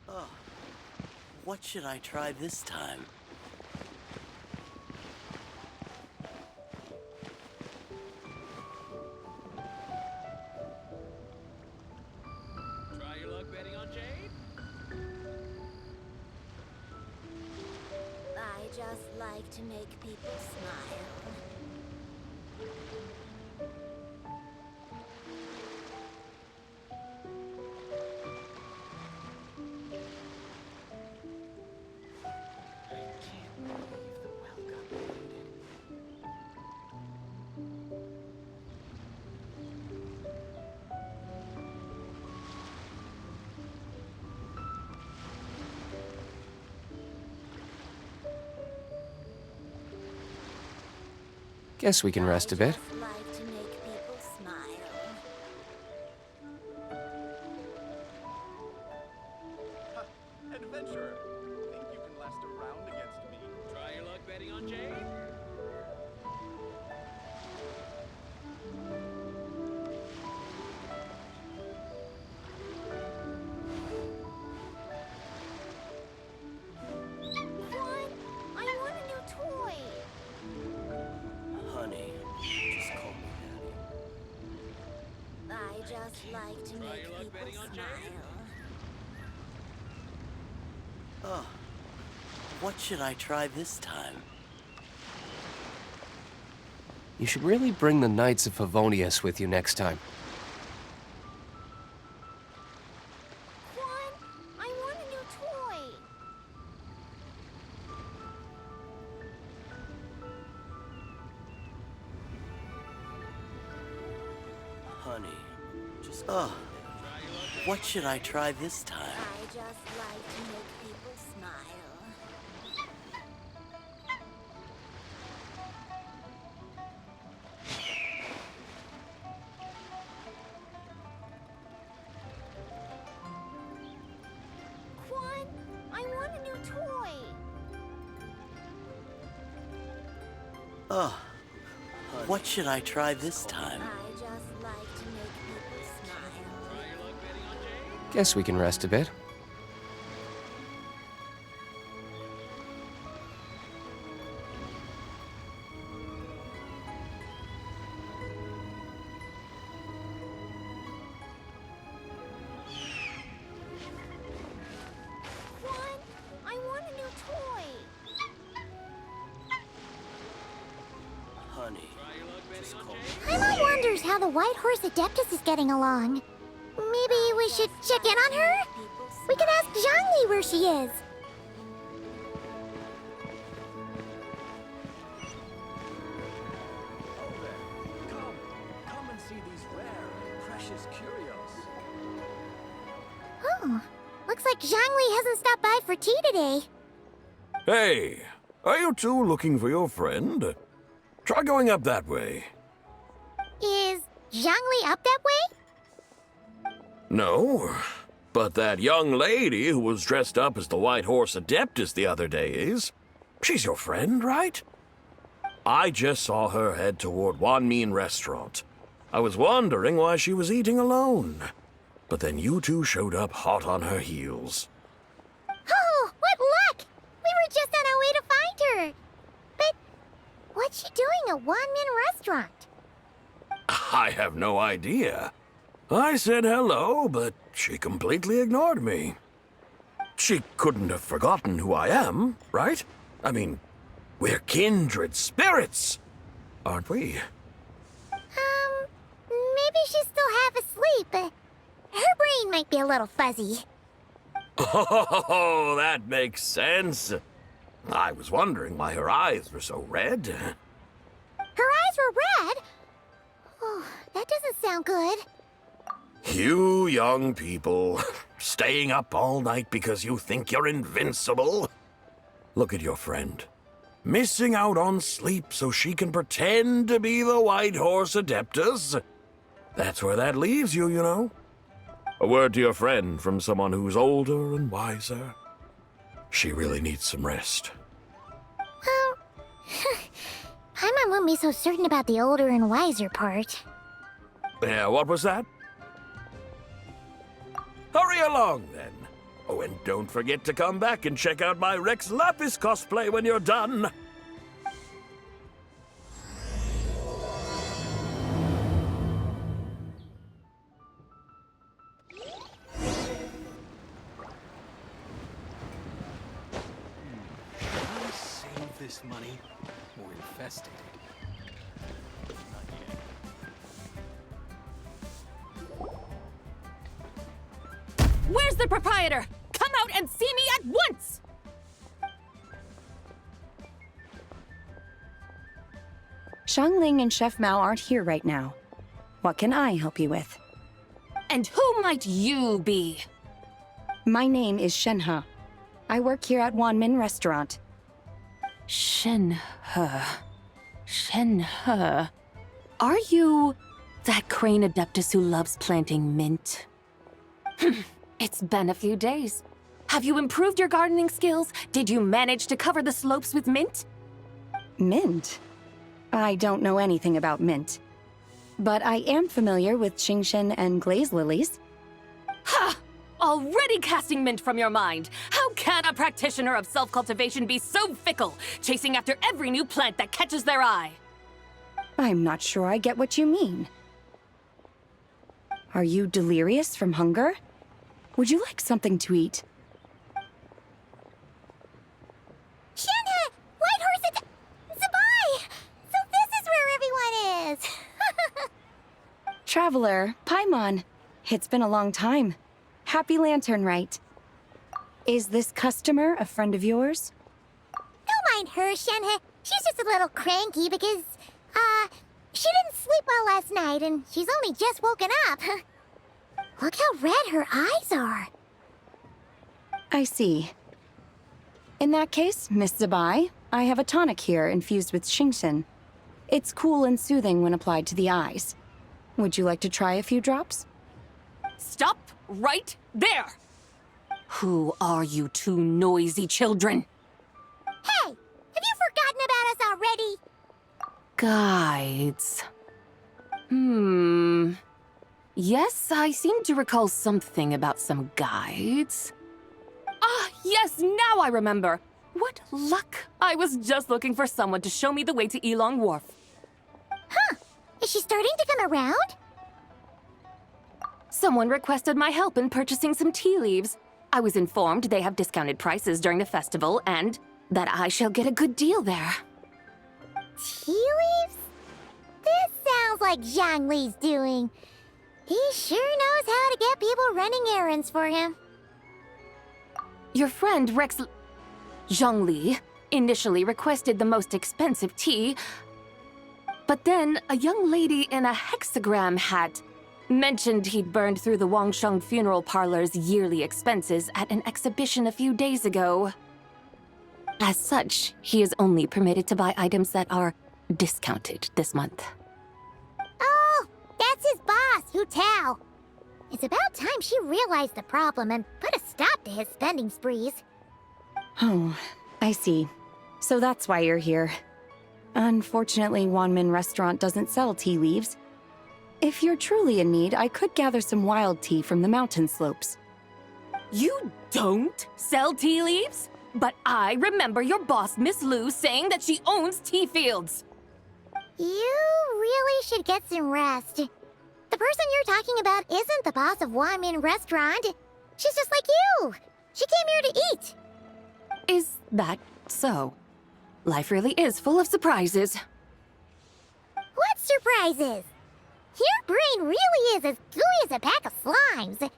Oh, what should I try this time? Try your luck betting on Jade? I just like to make people smile. I can't believe the well got polluted. Guess we can rest a bit. I just like to make people smile. Adventurer, think you can last a round against me? Try your luck betting on Jade? What? I want a new toy. Honey, just call me Daddy. I just like to Try make your luck people betting on Jade? smile. Oh, what should I try this time? You should really bring the Knights of Favonius with you next time. What? I want a new toy. Honey, just... Oh, what should I try this time? I just like to make people smile. Quan, I want a new toy. Oh, what should I try this time? I just like to make people smile. Try your luck betting on Jade? Guess we can rest a bit. Quan, I want a new toy. Honey, Try your luck betting on Jade? Paimon wonders how the White Horse Adeptus is getting along. Maybe we should check in on her? We could ask Zhangli where she is. Oh there. Come and see these rare and precious curios. Oh, looks like Zhangli hasn't stopped by for tea today. Hey, are you two looking for your friend? Try going up that way. Is Zhangli up that way? No, but that young lady who was dressed up as the White Horse Adeptus the other day is. She's your friend, right? I just saw her head toward Wanmin Restaurant. I was wondering why she was eating alone. But then you two showed up hot on her heels. Oh, what luck! We were just on our way to find her. But what's she doing at Wanmin Restaurant? I have no idea. I said hello, but she completely ignored me. She couldn't have forgotten who I am, right? I mean, we're kindred spirits, aren't we? Maybe she's still half asleep. Her brain might be a little fuzzy. Oh, that makes sense. I was wondering why her eyes were so red. Her eyes were red? Oh, that doesn't sound good. You young people, staying up all night because you think you're invincible? Look at your friend. Missing out on sleep so she can pretend to be the White Horse Adeptus. That's where that leaves you, you know. A word to your friend from someone who's older and wiser. She really needs some rest. Paimon wouldn't be so certain about the older and wiser part. Yeah, what was that? Hurry along, then. Oh, and don't forget to come back and check out my Rex Lapis cosplay when you're done. I'll save this money or invest it. Where's the proprietor? Come out and see me at once! Xiangling and Chef Mao aren't here right now. What can I help you with? And who might you be? My name is Shenhe. I work here at Wanmin Restaurant. Shenhe. Shenhe. Are you that crane adeptus who loves planting mint? It's been a few days. Have you improved your gardening skills? Did you manage to cover the slopes with mint? Mint? I don't know anything about mint. But I am familiar with Qingshen and glaze lilies. Ha! Already casting mint from your mind. How can a practitioner of self-cultivation be so fickle, chasing after every new plant that catches their eye? I'm not sure I get what you mean. Are you delirious from hunger? Would you like something to eat? Shenhe! White Horse Zabai! So this is where everyone is! Traveler, Paimon. It's been a long time. Happy Lantern Rite. Is this customer a friend of yours? Don't mind her, Shenhe. She's just a little cranky because, she didn't sleep well last night and she's only just woken up. Look how red her eyes are. I see. In that case, Miss Zabai, I have a tonic here infused with Qingshen. It's cool and soothing when applied to the eyes. Would you like to try a few drops? Stop right there! Who are you two noisy children? Hey! Have you forgotten about us already? Guides. Yes, I seem to recall something about some guides. Ah, yes, now I remember. What luck! I was just looking for someone to show me the way to Elong Wharf. Huh. Is she starting to come around? Someone requested my help in purchasing some tea leaves. I was informed they have discounted prices during the festival and that I shall get a good deal there. Tea leaves? This sounds like Zhongli's doing. He sure knows how to get people running errands for him. Your friend Rex Zhongli initially requested the most expensive tea, but then a young lady in a hexagram hat mentioned he'd burned through the Wangsheng funeral parlor's yearly expenses at an exhibition a few days ago. As such, he is only permitted to buy items that are discounted this month. Oh, that's his boss, Hu Tao. It's about time she realized the problem and put a stop to his spending sprees. Oh, I see. So that's why you're here. Unfortunately, Wanmin Restaurant doesn't sell tea leaves. If you're truly in need, I could gather some wild tea from the mountain slopes. You don't sell tea leaves? But I remember your boss, Miss Lu, saying that she owns tea fields. You really should get some rest. The person you're talking about isn't the boss of Wanmin Restaurant. She's just like you. She came here to eat. Is that so? Life really is full of surprises. What surprises? Your brain really is as gooey as a pack of slimes.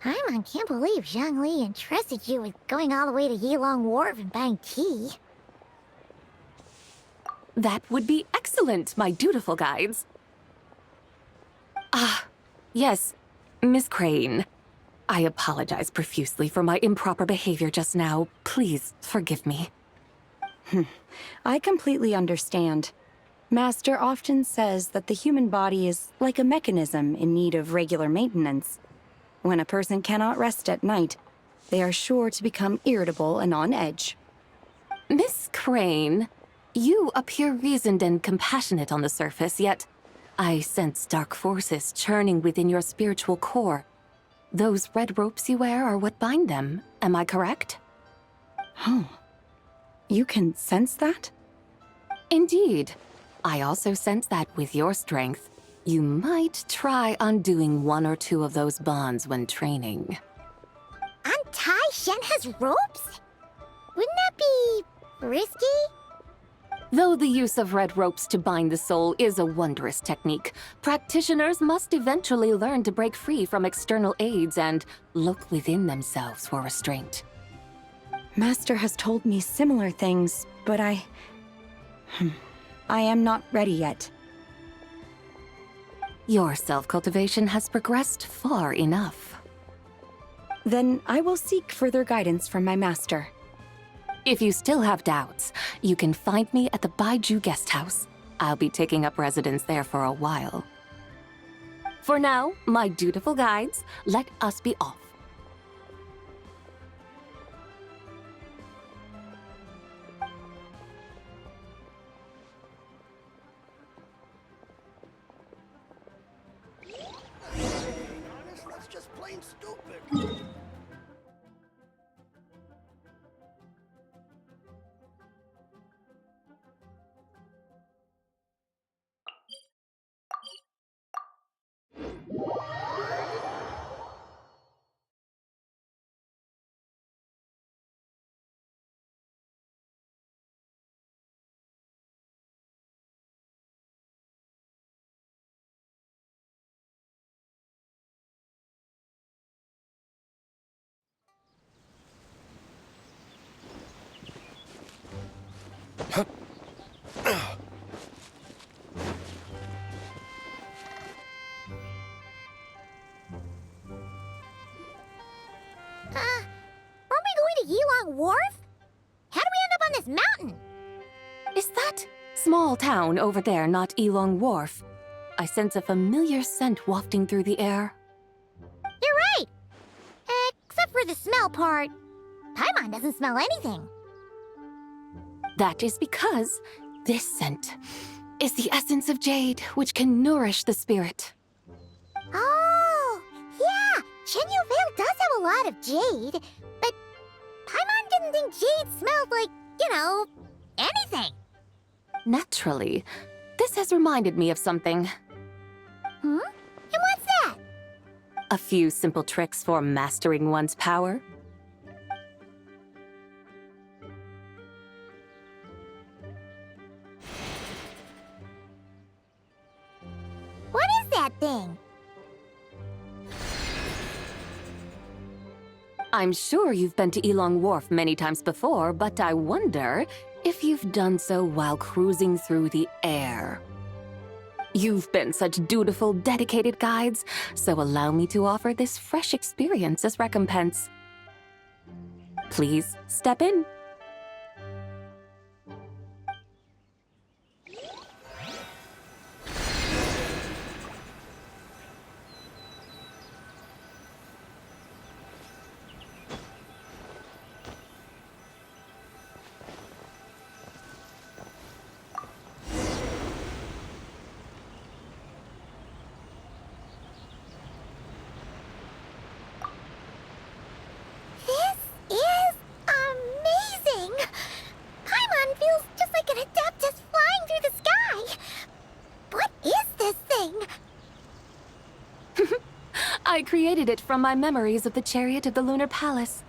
Paimon can't believe Zhongli entrusted you with going all the way to Yilong Wharf and buying tea. That would be excellent, my dutiful guides. Yes, Miss Crane. I apologize profusely for my improper behavior just now. Please forgive me. I completely understand. Master often says that the human body is like a mechanism in need of regular maintenance. When a person cannot rest at night, they are sure to become irritable and on edge. Miss Crane, you appear reasoned and compassionate on the surface, yet I sense dark forces churning within your spiritual core. Those red ropes you wear are what bind them, am I correct? Oh, you can sense that? Indeed. I also sense that with your strength, you might try undoing one or two of those bonds when training. Untie Shenhe's ropes? Wouldn't that be risky? Though the use of red ropes to bind the soul is a wondrous technique, practitioners must eventually learn to break free from external aids and look within themselves for restraint. Master has told me similar things, but I am not ready yet. Your self-cultivation has progressed far enough. Then I will seek further guidance from my master. If you still have doubts, you can find me at the Baiju Guest House. I'll be taking up residence there for a while. For now, my dutiful guides, let us be off. Honest, that's just plain stupid. Aren't we going to Yilong Wharf? How do we end up on this mountain? Is that small town over there not Elong Wharf? I sense a familiar scent wafting through the air. You're right! Except for the smell part. Paimon doesn't smell anything. That is because this scent is the essence of jade, which can nourish the spirit. Oh, yeah! Chenyu Vale does have a lot of jade, but Paimon didn't think jade smelled like, anything. Naturally, this has reminded me of something. Hmm? And what's that? A few simple tricks for mastering one's power. What is that thing? I'm sure you've been to Elong Wharf many times before, but I wonder if you've done so while cruising through the air. You've been such dutiful, dedicated guides, so allow me to offer this fresh experience as recompense. Please step in. This is amazing! Paimon feels just like an Adeptus flying through the sky. What is this thing? I created it from my memories of the chariot of the Lunar Palace.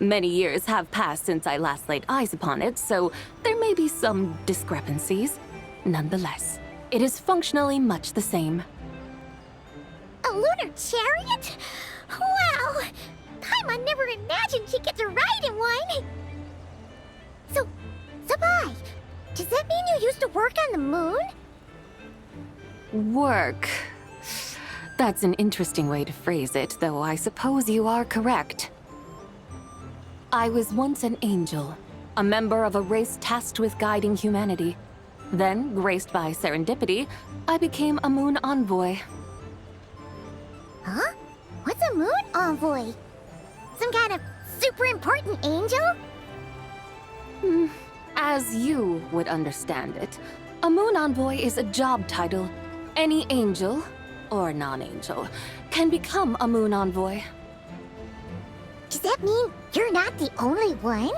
Many years have passed since I last laid eyes upon it, so there may be some discrepancies. Nonetheless, it is functionally much the same. A lunar chariot? Wow! Paimon never imagined she'd get to ride in one! So, Sabai, does that mean you used to work on the moon? Work. That's an interesting way to phrase it, though I suppose you are correct. I was once an angel, a member of a race tasked with guiding humanity. Then, graced by serendipity, I became a moon envoy. Huh? What's a moon envoy? Some kind of super important angel? As you would understand it, a moon envoy is a job title. Any angel, or non-angel, can become a moon envoy. Does that mean you're not the only one?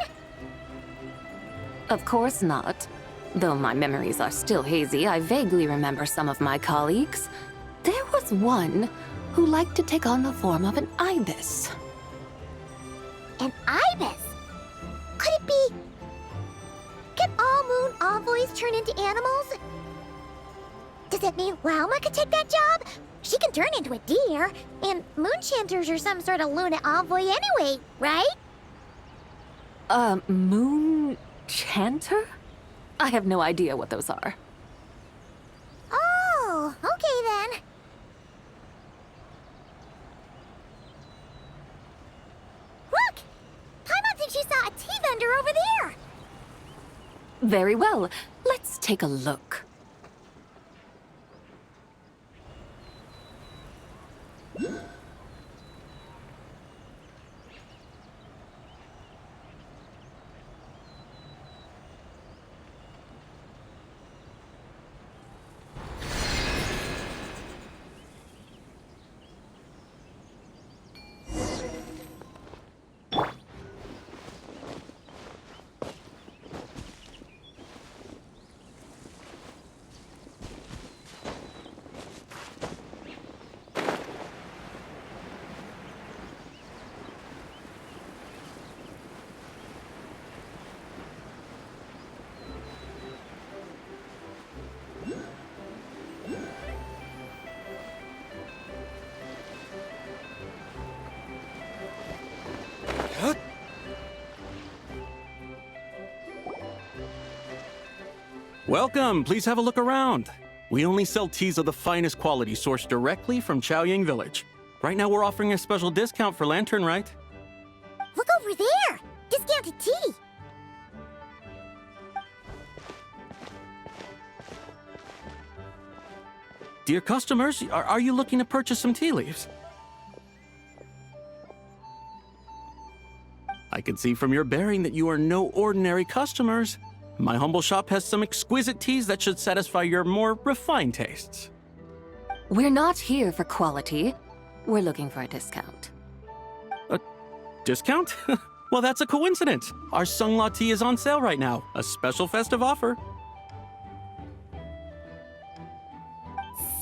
Of course not. Though my memories are still hazy, I vaguely remember some of my colleagues. There was one who liked to take on the form of an ibis. An ibis? Could it be... Can all moon envoys turn into animals? Does that mean Rauma could take that job? She can turn into a deer, and moon chanters are some sort of lunar envoy anyway, right? Moon chanter? I have no idea what those are. Oh, okay then. Look! Paimon thinks she saw a tea vendor over there! Very well. Let's take a look. Welcome, please have a look around. We only sell teas of the finest quality sourced directly from Chaoying Village. Right now we're offering a special discount for Lantern Rite. Look over there! Discounted tea! Dear customers, are you looking to purchase some tea leaves? I can see from your bearing that you are no ordinary customers. My humble shop has some exquisite teas that should satisfy your more refined tastes. We're not here for quality. We're looking for a discount. A discount? Well, that's a coincidence. Our Sungla tea is on sale right now. A special festive offer.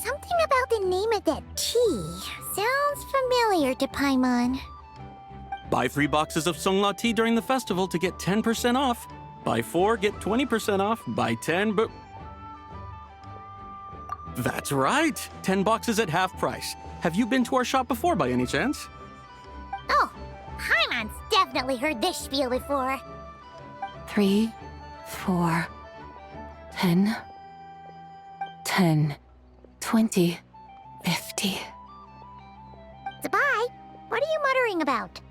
Something about the name of that tea sounds familiar to Paimon. Buy 3 boxes of Sungla tea during the festival to get 10% off. Buy 4, get 20% off. Buy 10, but... That's right! 10 boxes at half price. Have you been to our shop before by any chance? Oh, Paimon's definitely heard this spiel before. 3, 4, 10, 10, 20, 50. Zabai, what are you muttering about?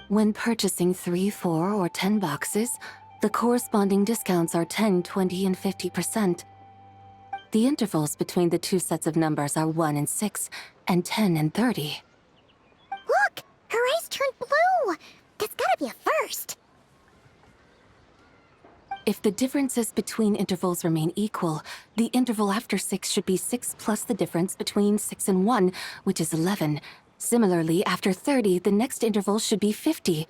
When purchasing 3, 4, or 10 boxes, the corresponding discounts are 10, 20, and 50%. The intervals between the two sets of numbers are 1 and 6, and 10 and 30. Look! Her eyes turned blue! That's gotta be a first! If the differences between intervals remain equal, the interval after 6 should be 6 plus the difference between 6 and 1, which is 11. Similarly, after 30, the next interval should be 50.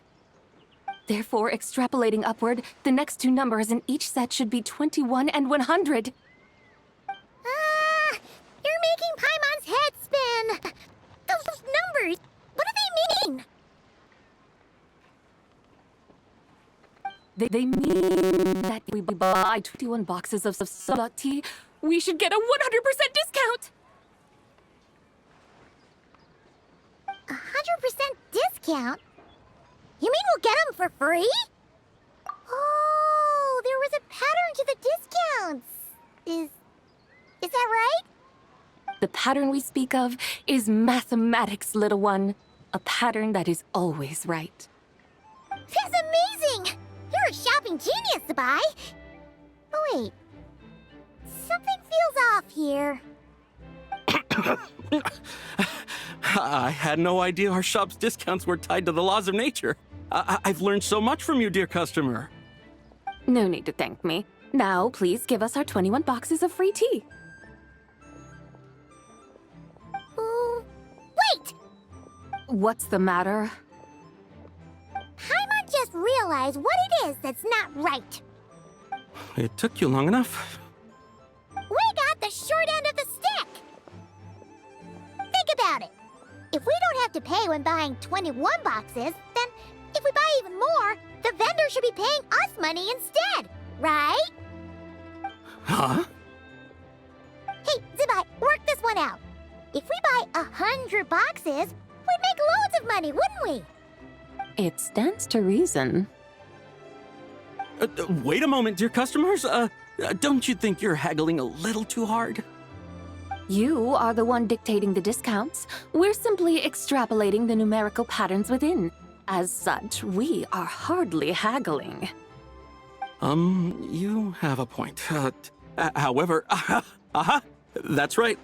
Therefore, extrapolating upward, the next two numbers in each set should be 21 and 100. You're making Paimon's head spin! Those numbers, what do they mean? They mean that we buy 21 boxes of Sungla tea, we should get a 100% discount! 100% discount? You mean we'll get them for free? Oh, there was a pattern to the discounts. Is that right? The pattern we speak of is mathematics, little one. A pattern that is always right. That's amazing! You're a shopping genius, Sabai! Oh, wait. Something feels off here. I had no idea our shop's discounts were tied to the laws of nature. I've learned so much from you, dear customer. No need to thank me. Now, please give us our 21 boxes of free tea. Ooh, wait! What's the matter? Paimon just realized what it is that's not right. It took you long enough. We got the short end of the stick! Think about it. If we don't have to pay when buying 21 boxes, then if we buy even more, the vendor should be paying us money instead, right? Huh? Hey, Zibai, work this one out. If we buy 100 boxes, we'd make loads of money, wouldn't we? It stands to reason. Wait a moment, dear customers. Don't you think you're haggling a little too hard? You are the one dictating the discounts. We're simply extrapolating the numerical patterns within. As such, we are hardly haggling. You have a point. However, that's right.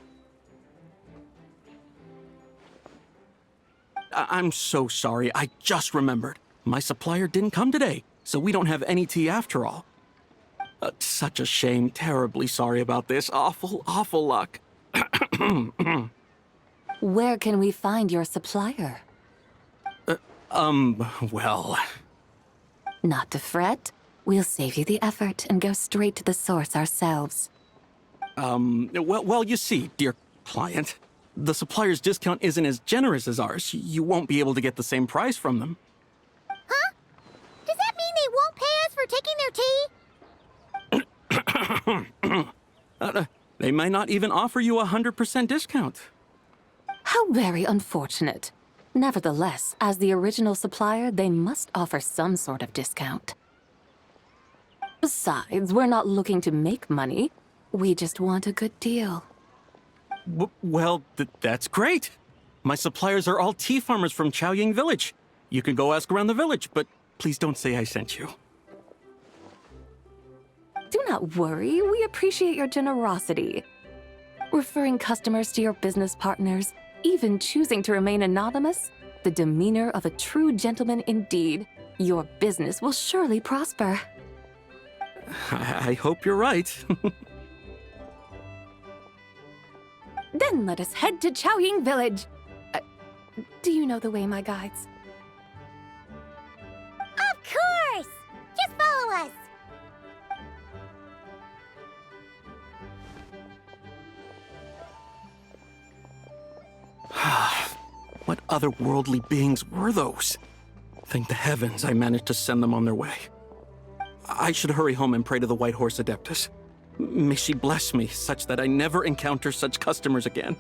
I'm so sorry. I just remembered. My supplier didn't come today, so we don't have any tea after all. Such a shame. Terribly sorry about this. Awful, awful luck. Where can we find your supplier? Well... Not to fret. We'll save you the effort and go straight to the source ourselves. Well, you see, dear client, the supplier's discount isn't as generous as ours. You won't be able to get the same price from them. Huh? Does that mean they won't pay us for taking their tea? They might not even offer you 100% discount. How very unfortunate. Nevertheless, as the original supplier, they must offer some sort of discount. Besides, we're not looking to make money. We just want a good deal. Well, that's great. My suppliers are all tea farmers from Chaoying Village. You can go ask around the village, but please don't say I sent you. Do not worry, we appreciate your generosity. Referring customers to your business partners, even choosing to remain anonymous, the demeanor of a true gentleman indeed. Your business will surely prosper. I hope you're right. Then let us head to Chaoying Village. Do you know the way, my guides? Of course! Just follow us! What otherworldly beings were those? Thank the heavens I managed to send them on their way. I should hurry home and pray to the White Horse Adeptus. May she bless me such that I never encounter such customers again.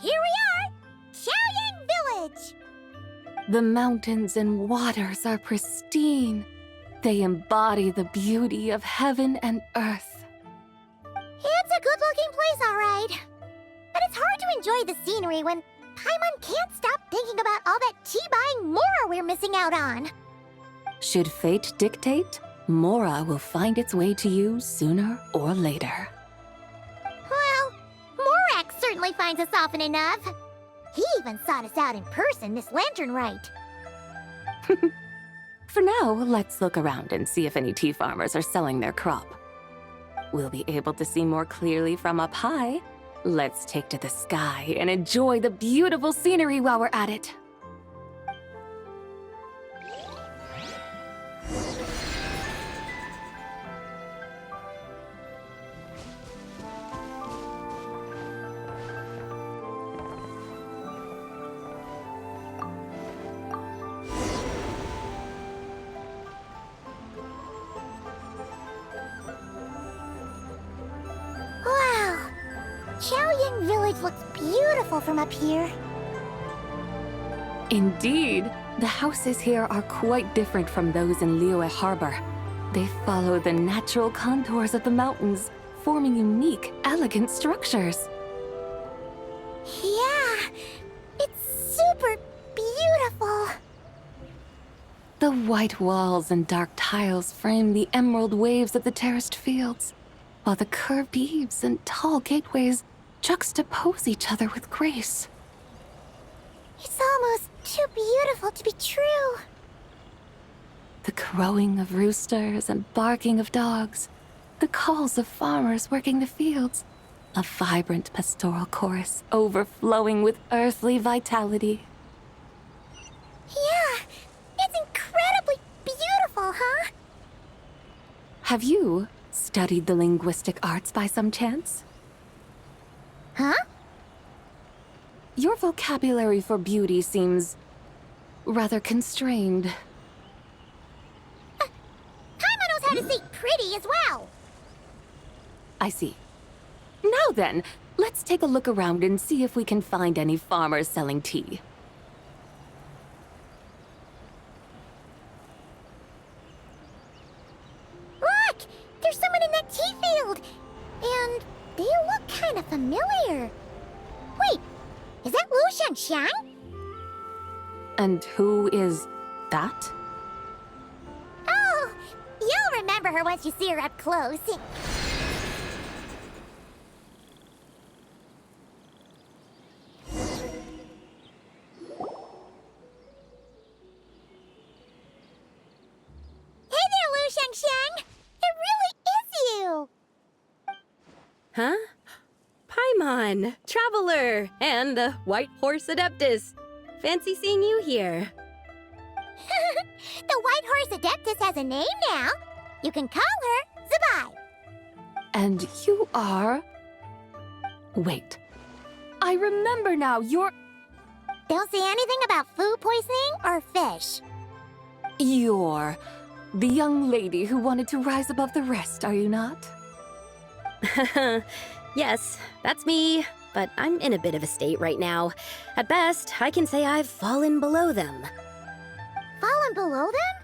Here we are! Chaoying Village! The mountains and waters are pristine. They embody the beauty of heaven and earth. It's a good-looking place, all right. But it's hard to enjoy the scenery when Paimon can't stop thinking about all that tea-buying more we're missing out on. Should fate dictate, Mora will find its way to you sooner or later. Well, Morak certainly finds us often enough. He even sought us out in person this lantern rite. For now, let's look around and see if any tea farmers are selling their crop. We'll be able to see more clearly from up high. Let's take to the sky and enjoy the beautiful scenery while we're at it. Wow! Chaoying Village looks beautiful from up here. Indeed, the houses here are quite different from those in Liyue Harbor. They follow the natural contours of the mountains, forming unique, elegant structures. Yeah, it's super beautiful. The white walls and dark tiles frame the emerald waves of the terraced fields, while the curved eaves and tall gateways juxtapose each other with grace. It's almost too beautiful to be true. The crowing of roosters and barking of dogs, the calls of farmers working the fields, a vibrant pastoral chorus overflowing with earthly vitality. Yeah, it's incredibly beautiful, huh? Have you studied the linguistic arts by some chance? Huh? Your vocabulary for beauty seems rather constrained. Paimon knows how to say pretty as well. I see. Now then, let's take a look around and see if we can find any farmers selling tea. Look! There's someone in that tea field! And they look kind of familiar. Wait, is that Lu Shanxiang? And who is that? Oh, you'll remember her once you see her up close. Hey there, Lu Shanxiang! It really is you! Huh? Paimon, Traveler, and the White Horse Adeptus. Fancy seeing you here. The White Horse Adeptus has a name now. You can call her Zabai. And you are... Wait. I remember now, you're... Don't say anything about food poisoning or fish. You're the young lady who wanted to rise above the rest, are you not? Yes, that's me, but I'm in a bit of a state right now. At best, I can say I've fallen below them. Fallen below them?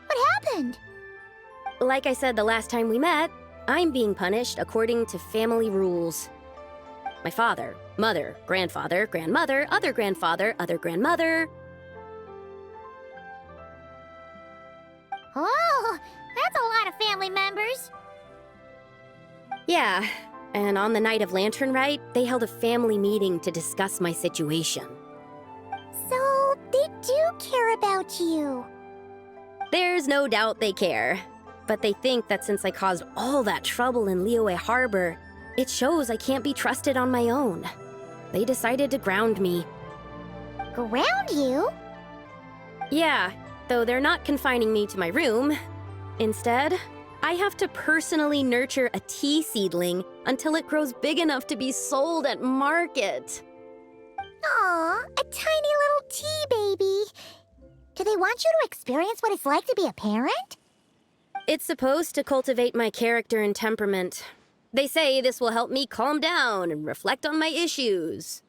What happened? Like I said the last time we met, I'm being punished according to family rules. My father, mother, grandfather, grandmother, other grandfather, other grandmother. Oh, that's a lot of family members. Yeah, and on the night of Lantern Rite, they held a family meeting to discuss my situation. So, they do care about you. There's no doubt they care. But they think that since I caused all that trouble in Liyue Harbor, it shows I can't be trusted on my own. They decided to ground me. Ground you? Yeah, though they're not confining me to my room. Instead, I have to personally nurture a tea seedling until it grows big enough to be sold at market. Aw, a tiny little tea baby. Do they want you to experience what it's like to be a parent? It's supposed to cultivate my character and temperament. They say this will help me calm down and reflect on my issues.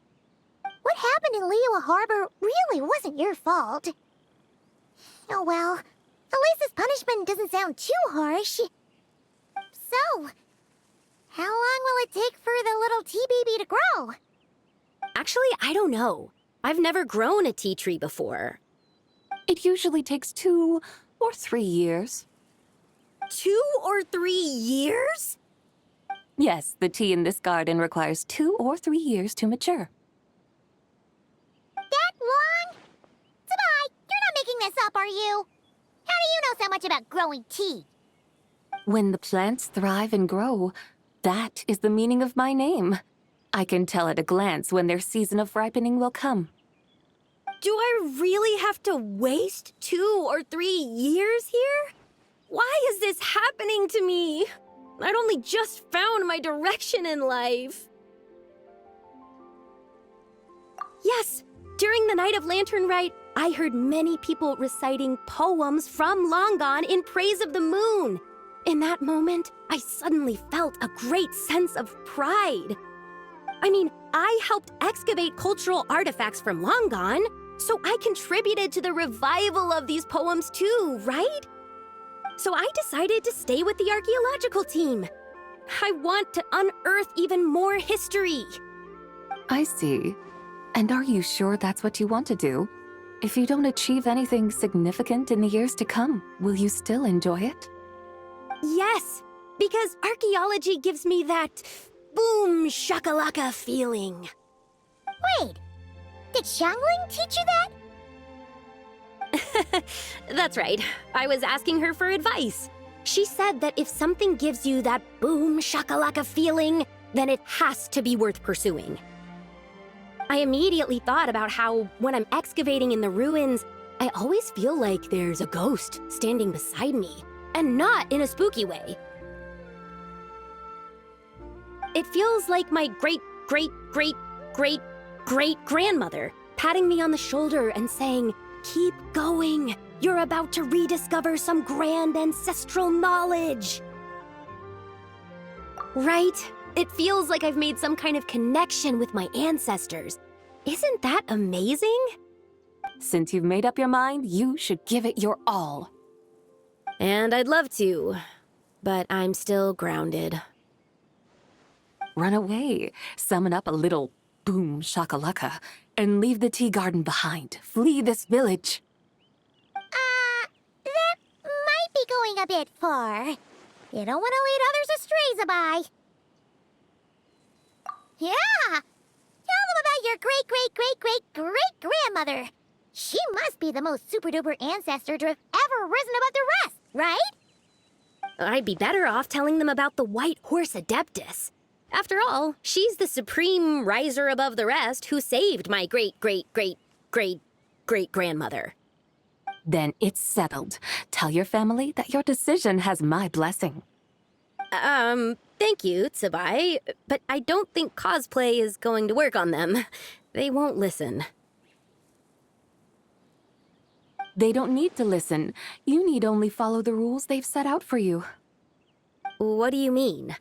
What happened in Liyue Harbor really wasn't your fault. Oh well, at least this punishment doesn't sound too harsh. So, how long will it take for the little tea baby to grow? Actually, I don't know. I've never grown a tea tree before. It usually takes 2 or 3 years. 2 or 3 years? Yes, the tea in this garden requires 2 or 3 years to mature. That long? Sabai, you're not making this up, are you? How do you know so much about growing tea? When the plants thrive and grow, that is the meaning of my name. I can tell at a glance when their season of ripening will come. Do I really have to waste 2 or 3 years here? Why is this happening to me? I'd only just found my direction in life. Yes, during the Night of Lantern Rite, I heard many people reciting poems from Long Gone in praise of the moon. In that moment, I suddenly felt a great sense of pride. I mean, I helped excavate cultural artifacts from Long Gone, so I contributed to the revival of these poems too, right? So I decided to stay with the archaeological team. I want to unearth even more history. I see. And are you sure that's what you want to do? If you don't achieve anything significant in the years to come, will you still enjoy it? Yes, because archaeology gives me that boom shakalaka feeling. Wait, did Xiangling teach you that? That's right. I was asking her for advice. She said that if something gives you that boom shakalaka feeling, then it has to be worth pursuing. I immediately thought about how, when I'm excavating in the ruins, I always feel like there's a ghost standing beside me, and not in a spooky way. It feels like my great-great-great-great-great-grandmother patting me on the shoulder and saying, "Keep going. You're about to rediscover some grand ancestral knowledge." Right? It feels like I've made some kind of connection with my ancestors. Isn't that amazing? Since you've made up your mind, you should give it your all. And I'd love to, but I'm still grounded. Run away, summon up a little boom shakalaka, and leave the tea garden behind. Flee this village. That might be going a bit far. You don't want to lead others astray, Zabai. Yeah! Tell them about your great-great-great-great-great-grandmother. She must be the most super-duper ancestor to have ever risen above the rest, right? I'd be better off telling them about the White Horse Adeptus. After all, she's the supreme riser above the rest who saved my great-great-great-great-great-grandmother. Then it's settled. Tell your family that your decision has my blessing. Thank you, Tsubai, but I don't think cosplay is going to work on them. They won't listen. They don't need to listen. You need only follow the rules they've set out for you. What do you mean?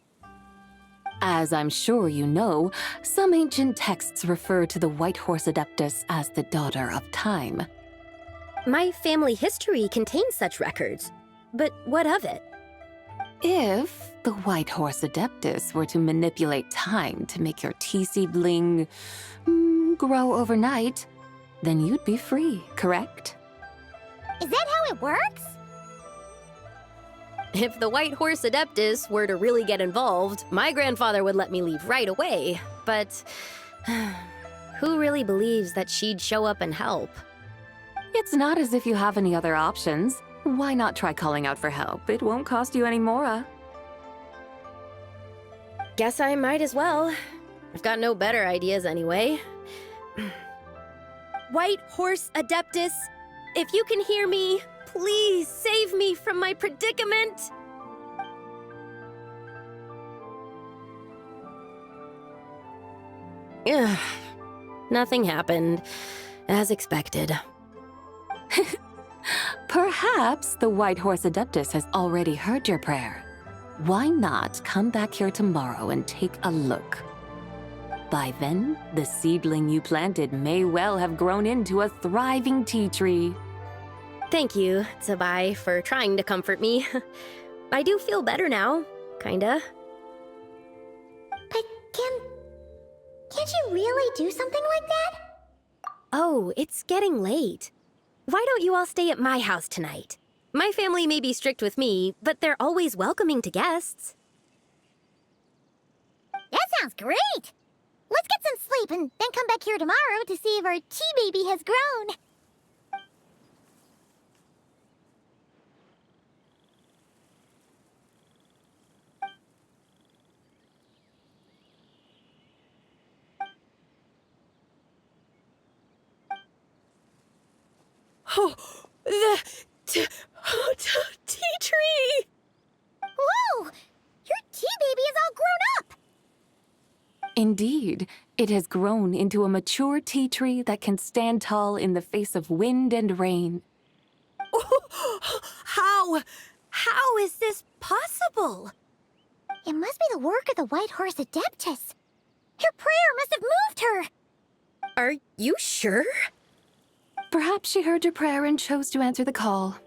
As I'm sure you know, some ancient texts refer to the White Horse Adeptus as the Daughter of Time. My family history contains such records, but what of it? If the White Horse Adeptus were to manipulate time to make your tea seedling grow overnight, then you'd be free, correct? Is that how it works? If the White Horse Adeptus were to really get involved, my grandfather would let me leave right away, but who really believes that she'd show up and help? It's not as if you have any other options. Why not try calling out for help? It won't cost you any more. Guess I might as well. I've got no better ideas anyway. White Horse Adeptus, if you can hear me, please save me from my predicament! Ugh. Nothing happened, as expected. Perhaps the White Horse Adeptus has already heard your prayer. Why not come back here tomorrow and take a look? By then, the seedling you planted may well have grown into a thriving tea tree. Thank you, Tsubai, for trying to comfort me. I do feel better now, kinda. But can't you really do something like that? Oh, it's getting late. Why don't you all stay at my house tonight? My family may be strict with me, but they're always welcoming to guests. That sounds great! Let's get some sleep and then come back here tomorrow to see if our tea baby has grown. Oh, the tea tree! Whoa! Your tea baby is all grown up! Indeed, it has grown into a mature tea tree that can stand tall in the face of wind and rain. How is this possible? It must be the work of the White Horse Adeptus. Your prayer must have moved her! Are you sure? Perhaps she heard your prayer and chose to answer the call.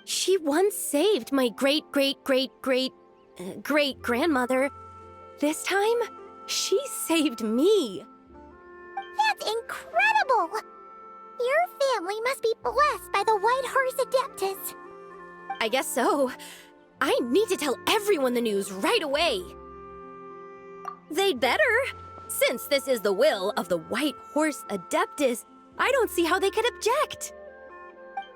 She once saved my great-great-great-great-great-grandmother. This time, she saved me. That's incredible! Your family must be blessed by the White Horse Adeptus. I guess so. I need to tell everyone the news right away. They'd better. Since this is the will of the White Horse Adeptus, I don't see how they could object.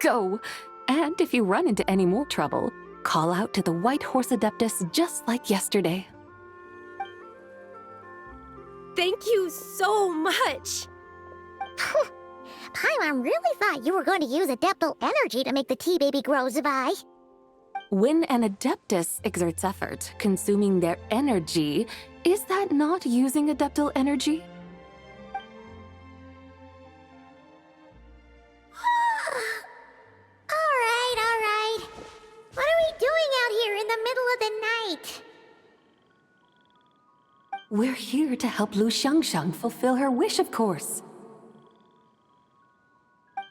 Go! And if you run into any more trouble, call out to the White Horse Adeptus just like yesterday. Thank you so much. Paimon really thought you were going to use Adeptal energy to make the tea baby grow, Zabai. When an Adeptus exerts effort, consuming their energy, is that not using Adeptal energy? All right. What are we doing out here in the middle of the night? We're here to help Lu Xiangxiang fulfill her wish, of course.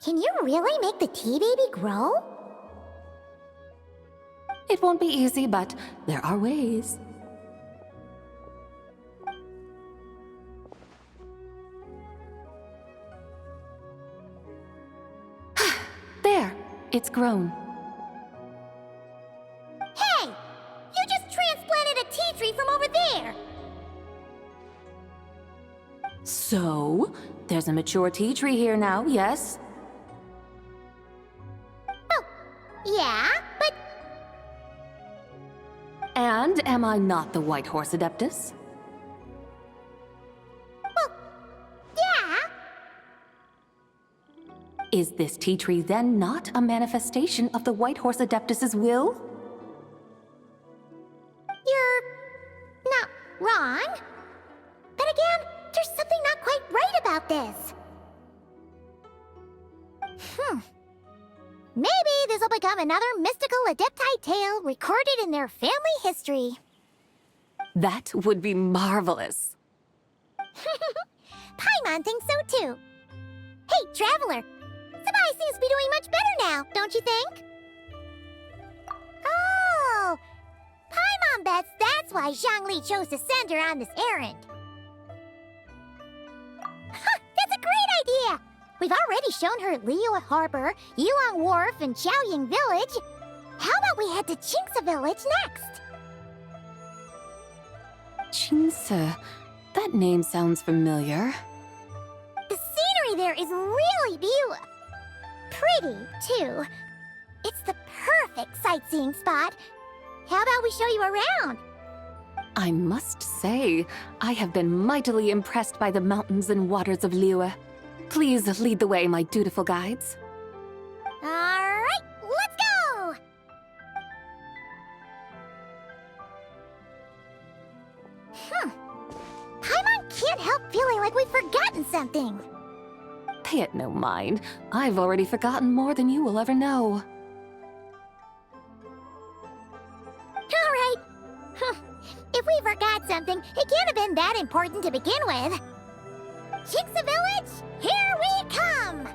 Can you really make the tea baby grow? It won't be easy, but there are ways. There, it's grown. Hey! You just transplanted a tea tree from over there! So, there's a mature tea tree here now, yes? Oh, yeah, but And am I not the White Horse Adeptus? yeah! Is this tea tree then not a manifestation of the White Horse Adeptus's will? You're not wrong. But again, there's something not quite right about this. Maybe this will become another mystical Adepti tale recorded in their family history. That would be marvelous. Paimon thinks so too. Hey, Traveler! Sabai seems to be doing much better now, don't you think? Oh! Paimon bets that's why Zhongli chose to send her on this errand. That's a great idea! We've already shown her Liyue Harbor, Yulong Wharf, and Xiaoying Village. How about we head to Qingce Village next? Qingce. That name sounds familiar. The scenery there is really beautiful. Pretty, too. It's the perfect sightseeing spot. How about we show you around? I must say, I have been mightily impressed by the mountains and waters of Liyue. Please lead the way, my dutiful guides. All right, let's go! Paimon can't help feeling like we've forgotten something. Pay it no mind. I've already forgotten more than you will ever know. All right. If we forgot something, it can't have been that important to begin with. Qingce Village, here we come!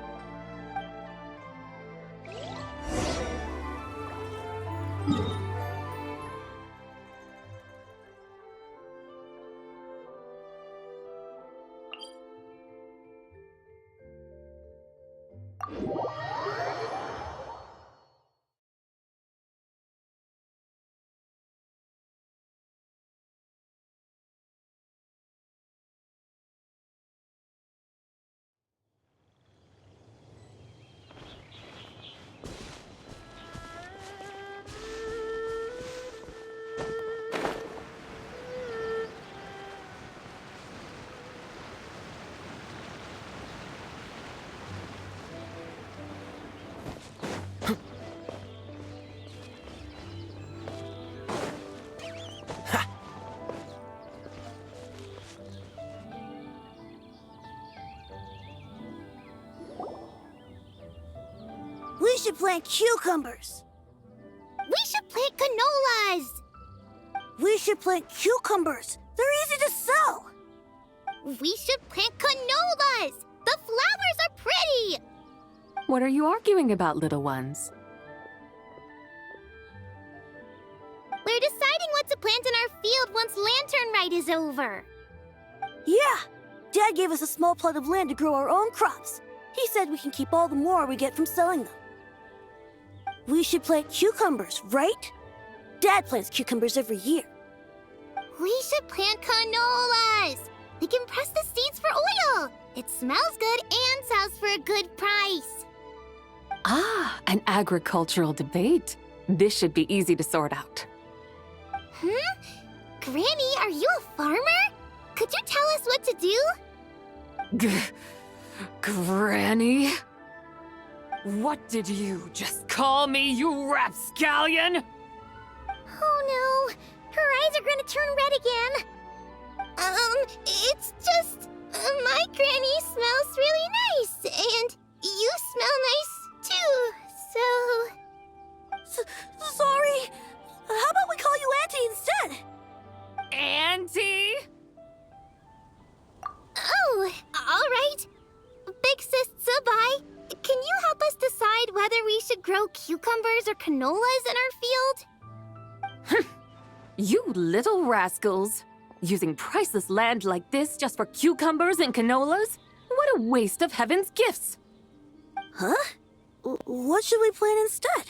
should plant cucumbers. We should plant canolas. We should plant cucumbers. They're easy to sell. We should plant canolas. The flowers are pretty. What are you arguing about, little ones? We're deciding what to plant in our field once Lantern Rite is over. Yeah! Dad gave us a small plot of land to grow our own crops. He said we can keep all the more we get from selling them. We should plant cucumbers, right? Dad plants cucumbers every year. We should plant canolas. We can press the seeds for oil. It smells good and sells for a good price. Ah, an agricultural debate. This should be easy to sort out. Granny, are you a farmer? Could you tell us what to do? Granny? What did you just call me, you rapscallion? Oh no, her eyes are gonna turn red again. It's just, my granny smells really nice, and you smell nice too, so... Sorry! How about we call you Auntie instead? Auntie? Oh, alright. Big Sis Zubai, can you help us decide whether we should grow cucumbers or canolas in our field? You little rascals. Using priceless land like this just for cucumbers and canolas? What a waste of heaven's gifts! Huh? What should we plant instead?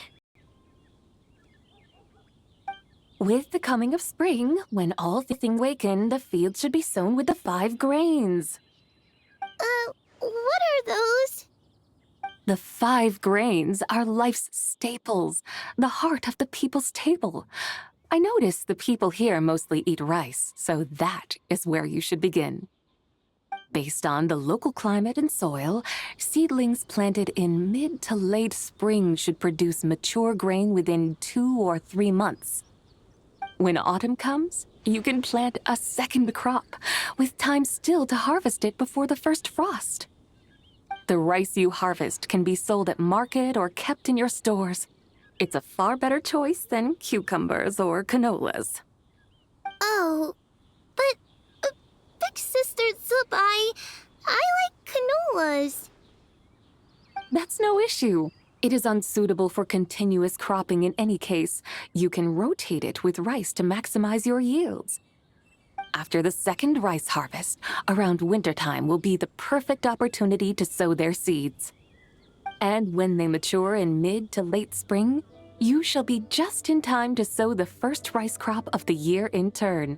With the coming of spring, when all things waken, the field should be sown with the 5 grains. What are those? The 5 grains are life's staples, the heart of the people's table. I notice the people here mostly eat rice, so that is where you should begin. Based on the local climate and soil, seedlings planted in mid to late spring should produce mature grain within 2 or 3 months. When autumn comes, you can plant a second crop, with time still to harvest it before the first frost. The rice you harvest can be sold at market or kept in your stores. It's a far better choice than cucumbers or canolas. Oh, but Big Sister Zubai, I like canolas. That's no issue. It is unsuitable for continuous cropping in any case. You can rotate it with rice to maximize your yields. After the second rice harvest, around wintertime will be the perfect opportunity to sow their seeds. And when they mature in mid to late spring, you shall be just in time to sow the first rice crop of the year in turn.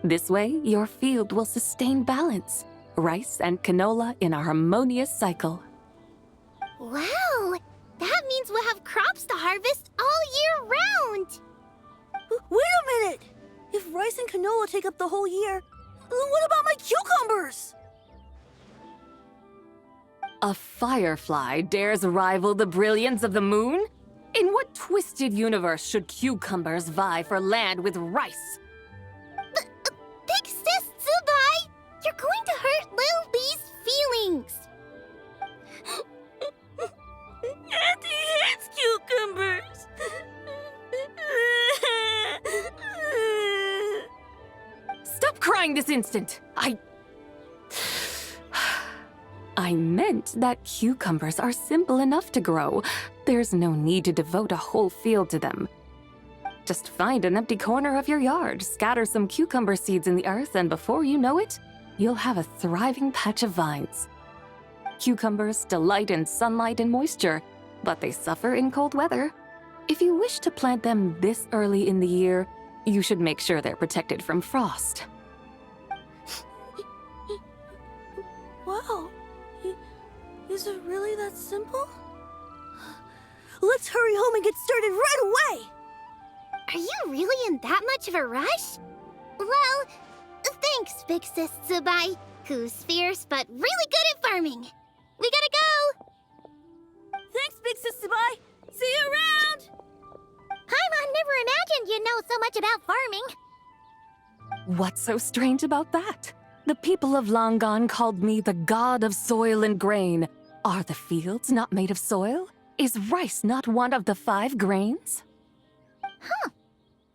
This way, your field will sustain balance, rice and canola in a harmonious cycle. Wow, that means we'll have crops to harvest all year round. Wait a minute! If rice and canola take up the whole year, then what about my cucumbers? A firefly dares rival the brilliance of the moon? In what twisted universe should cucumbers vie for land with rice? Big Sis Zubai, you're going to hurt Lil Lee's feelings. Auntie hates cucumbers! Stop crying this instant! I meant that cucumbers are simple enough to grow. There's no need to devote a whole field to them. Just find an empty corner of your yard, scatter some cucumber seeds in the earth, and before you know it, you'll have a thriving patch of vines. Cucumbers delight in sunlight and moisture, but they suffer in cold weather. If you wish to plant them this early in the year, you should make sure they're protected from frost. Wow. Is it really that simple? Let's hurry home and get started right away! Are you really in that much of a rush? Well, thanks, Big Sis Zubai, who's fierce but really good at farming. We gotta go! Thanks, Big Sis Zubai! See you around! Paimon never imagined you'd know so much about farming. What's so strange about that? The people of Longon called me the god of soil and grain. Are the fields not made of soil? Is rice not one of the 5 grains?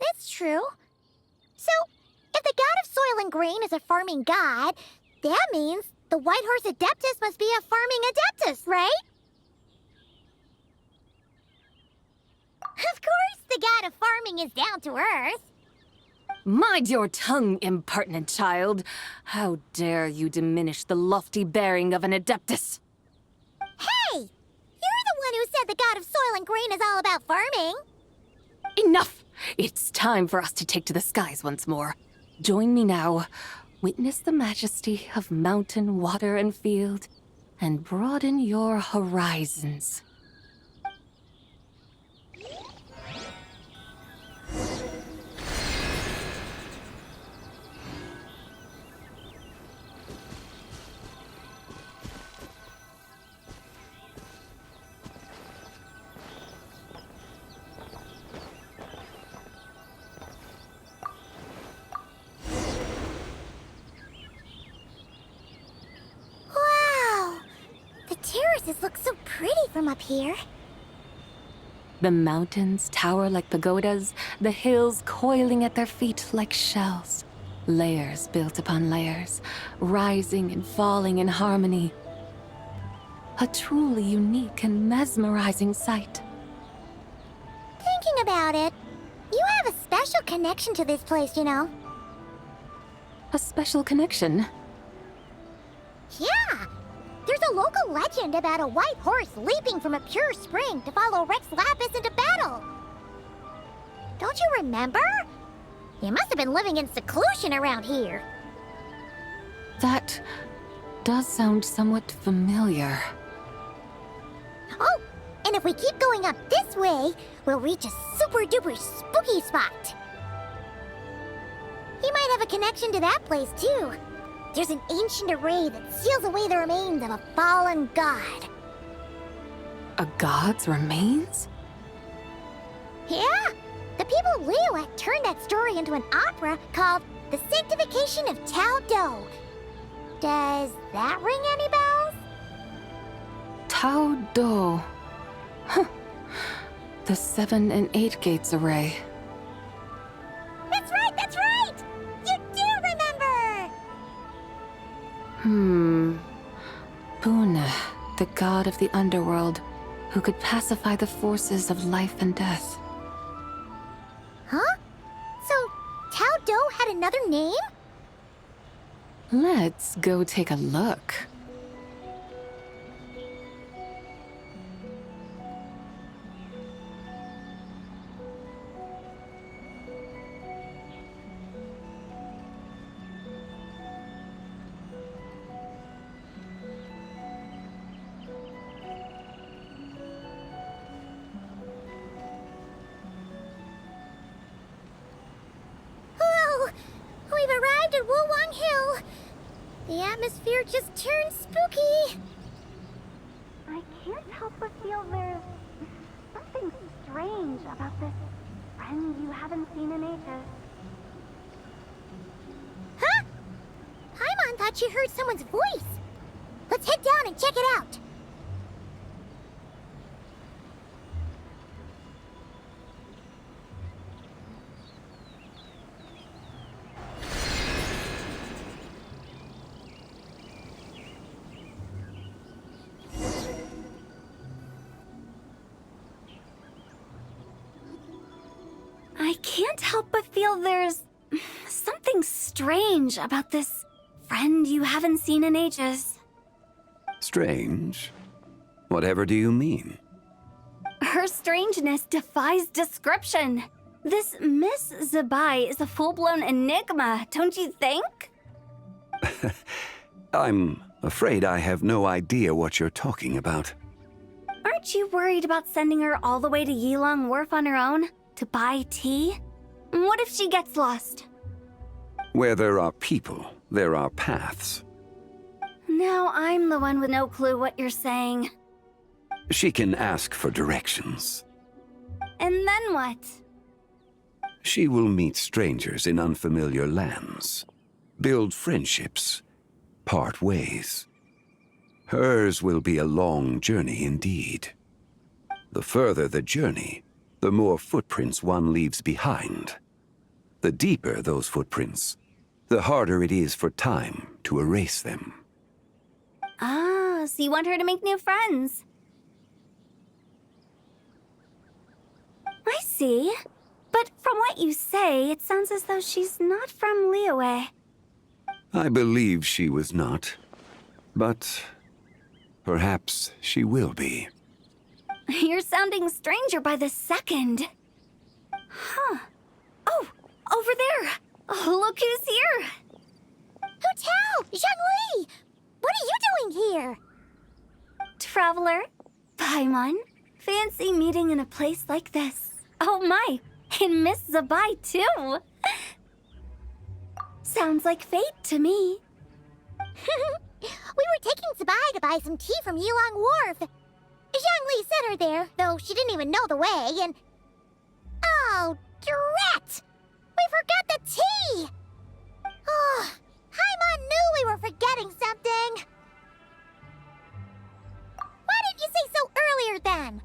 That's true. So, if the god of soil and grain is a farming god, that means the White Horse Adeptus must be a farming adeptus, right? Of course, the god of farming is down to earth. Mind your tongue, impertinent child. How dare you diminish the lofty bearing of an adeptus? Hey! You're the one who said the god of soil and grain is all about farming. Enough! It's time for us to take to the skies once more. Join me now. Witness the majesty of mountain, water, and field, and broaden your horizons. Wow! The terraces look so pretty from up here. The mountains tower like pagodas, the hills coiling at their feet like shells. Layers built upon layers, rising and falling in harmony. A truly unique and mesmerizing sight. Thinking about it, you have a special connection to this place, you know. A special connection. Yeah! There's a local legend about a white horse leaping from a pure spring to follow Rex Lapis into battle. Don't you remember? You must have been living in seclusion around here. That does sound somewhat familiar. Oh, and if we keep going up this way, we'll reach a super-duper spooky spot. He might have a connection to that place, too. There's an ancient array that seals away the remains of a fallen god. A god's remains? Yeah! The people Leo had turned that story into an opera called The Sanctification of Tao Do. Does that ring any bells? Tao Do. Huh. The 7 and 8 gates array. That's right, that's right! You do remember! Buna, the god of the underworld, who could pacify the forces of life and death. Huh? So, Tao Do had another name? Let's go take a look. Whoa! We've arrived at Wulwang Hill. The atmosphere just turned spooky. I can't help but feel there's something strange about this friend you haven't seen in ages. Huh? Paimon thought she heard someone's voice. Let's head down and check it out. I can't help but feel there's something strange about this friend you haven't seen in ages. Strange? Whatever do you mean? Her strangeness defies description. This Miss Zabai is a full-blown enigma, don't you think? I'm afraid I have no idea what you're talking about. Aren't you worried about sending her all the way to Yilong Wharf on her own to buy tea? What if she gets lost? Where there are people, there are paths. Now I'm the one with no clue what you're saying. She can ask for directions. And then what? She will meet strangers in unfamiliar lands, build friendships, part ways. Hers will be a long journey indeed. The further the journey, the more footprints one leaves behind. The deeper those footprints, the harder it is for time to erase them. Ah, so you want her to make new friends. I see. But from what you say, it sounds as though she's not from Liyue. I believe she was not. But perhaps she will be. You're sounding stranger by the second. Huh. Oh, over there. Oh, look who's here. Hotel! Zhongli! What are you doing here? Traveler, Paimon, fancy meeting in a place like this. Oh my, and Miss Zabai too. Sounds like fate to me. We were taking Zabai to buy some tea from Yilong Wharf. Zhongli sent her there, though she didn't even know the way, and... Oh, drat! We forgot the tea! Oh, Paimon knew we were forgetting something. Why didn't you say so earlier, then?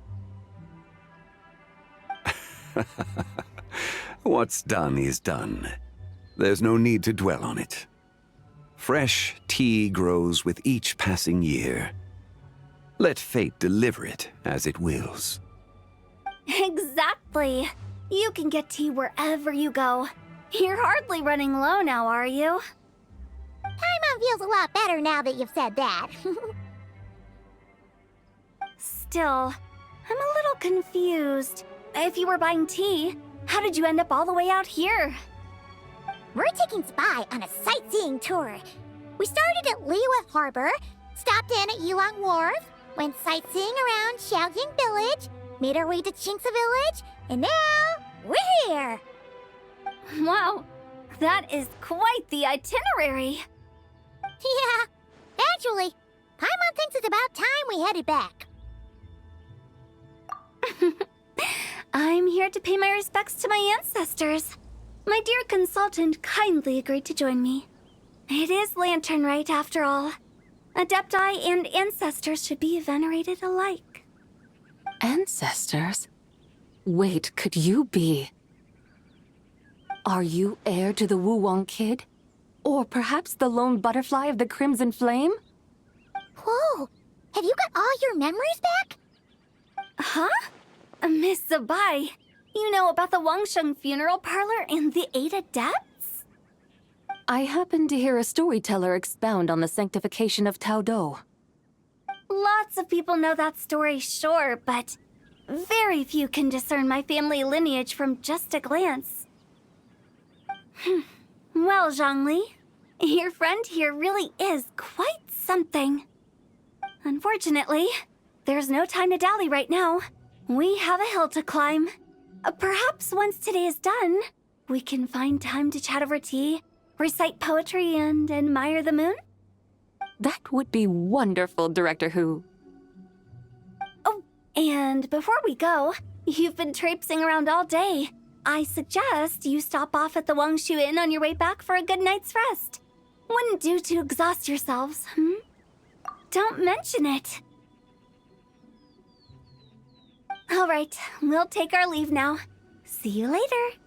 What's done is done. There's no need to dwell on it. Fresh tea grows with each passing year. Let fate deliver it as it wills. Exactly. You can get tea wherever you go. You're hardly running low now, are you? Paimon feels a lot better now that you've said that. Still, I'm a little confused. If you were buying tea, how did you end up all the way out here? We're taking Zabai on a sightseeing tour. We started at Liyue Harbor, stopped in at Yilong Wharf, went sightseeing around Xiaoying Village, made our way to Qingce Village, and now we're here. Wow, that is quite the itinerary. Yeah, actually, Paimon thinks it's about time we headed back. I'm here to pay my respects to my ancestors. My dear consultant kindly agreed to join me. It is Lantern Rite, after all. Adepti and ancestors should be venerated alike. Ancestors? Wait, could you be? Are you heir to the Wu-Wong kid? Or perhaps the lone butterfly of the Crimson Flame? Whoa, have you got all your memories back? Huh? Miss Zabai, you know about the Wangsheng funeral parlor and the 8 adepts? I happened to hear a storyteller expound on the sanctification of Tao Do. Lots of people know that story, sure, but very few can discern my family lineage from just a glance. Well, Zhongli, your friend here really is quite something. Unfortunately, there's no time to dally right now. We have a hill to climb. Perhaps once today is done, we can find time to chat over tea, recite poetry, and admire the moon? That would be wonderful, Director Hu. Oh, and before we go, you've been traipsing around all day. I suggest you stop off at the Wangshu Inn on your way back for a good night's rest. Wouldn't do to exhaust yourselves, Don't mention it. All right, we'll take our leave now. See you later.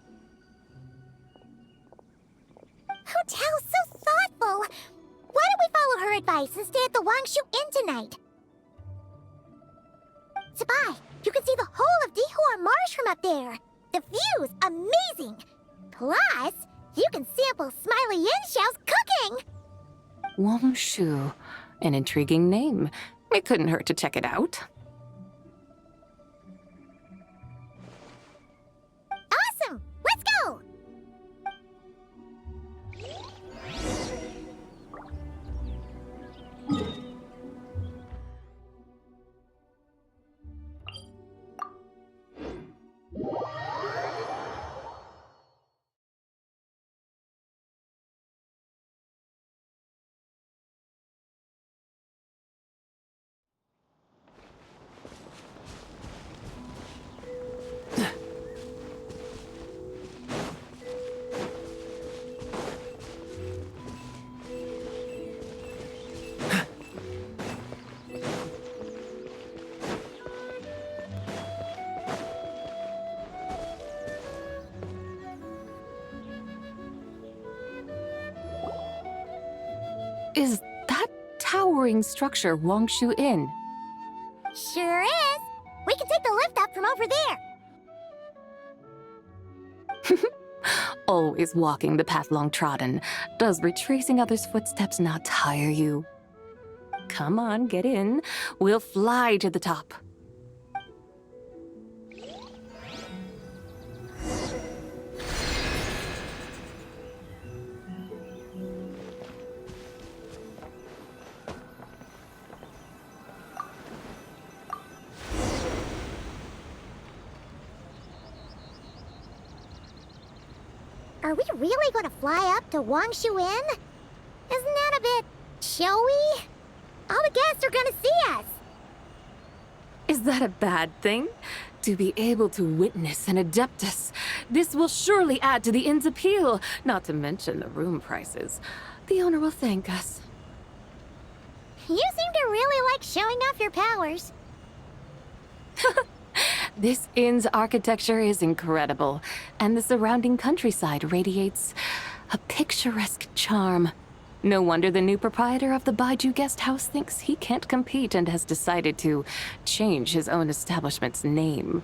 Hotel's so thoughtful. Why don't we follow her advice and stay at the Wangshu Inn tonight? Zabai, you can see the whole of Dihua Marsh from up there. The view's amazing. Plus, you can sample Smiley Yanxiao's cooking. Wangshu, an intriguing name. It couldn't hurt to check it out. Awesome! Let's go! towering structure Wangshu Inn. Sure is. We can take the lift up from over there. Always walking the path long trodden. Does retracing others' footsteps not tire you? Come on, get in. We'll fly to the top. Are we really going to fly up to Wangshu Inn? Isn't that a bit showy? All the guests are going to see us. Is that a bad thing? To be able to witness an Adeptus. This will surely add to the inn's appeal, not to mention the room prices. The owner will thank us. You seem to really like showing off your powers. This inn's architecture is incredible, and the surrounding countryside radiates a picturesque charm. No wonder the new proprietor of the Baiju guest house thinks he can't compete and has decided to change his own establishment's name.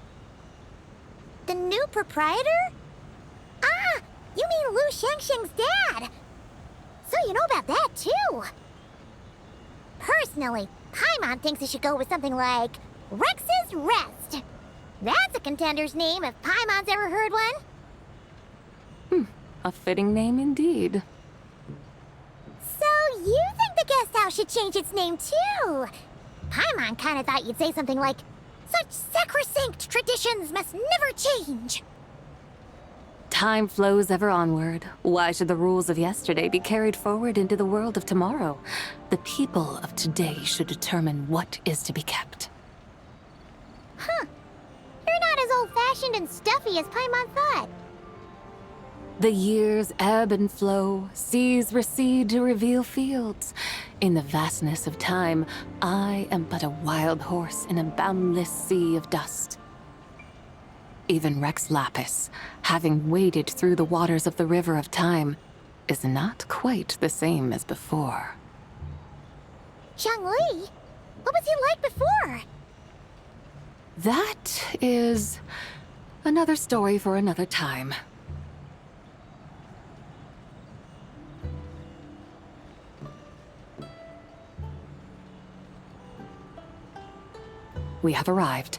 The new proprietor? Ah, you mean Lu Shengsheng's dad. So you know about that, too. Personally, Paimon thinks it should go with something like Rex's Rest. That's a contender's name if Paimon's ever heard one. A fitting name indeed. So you think the guest house should change its name, too? Paimon kinda thought you'd say something like, "Such sacrosanct traditions must never change." Time flows ever onward. Why should the rules of yesterday be carried forward into the world of tomorrow? The people of today should determine what is to be kept. Huh. You're not as old-fashioned and stuffy as Paimon thought. The years ebb and flow, seas recede to reveal fields. In the vastness of time, I am but a wild horse in a boundless sea of dust. Even Rex Lapis, having waded through the waters of the river of time, is not quite the same as before. Zhongli? What was he like before? That is another story for another time. We have arrived.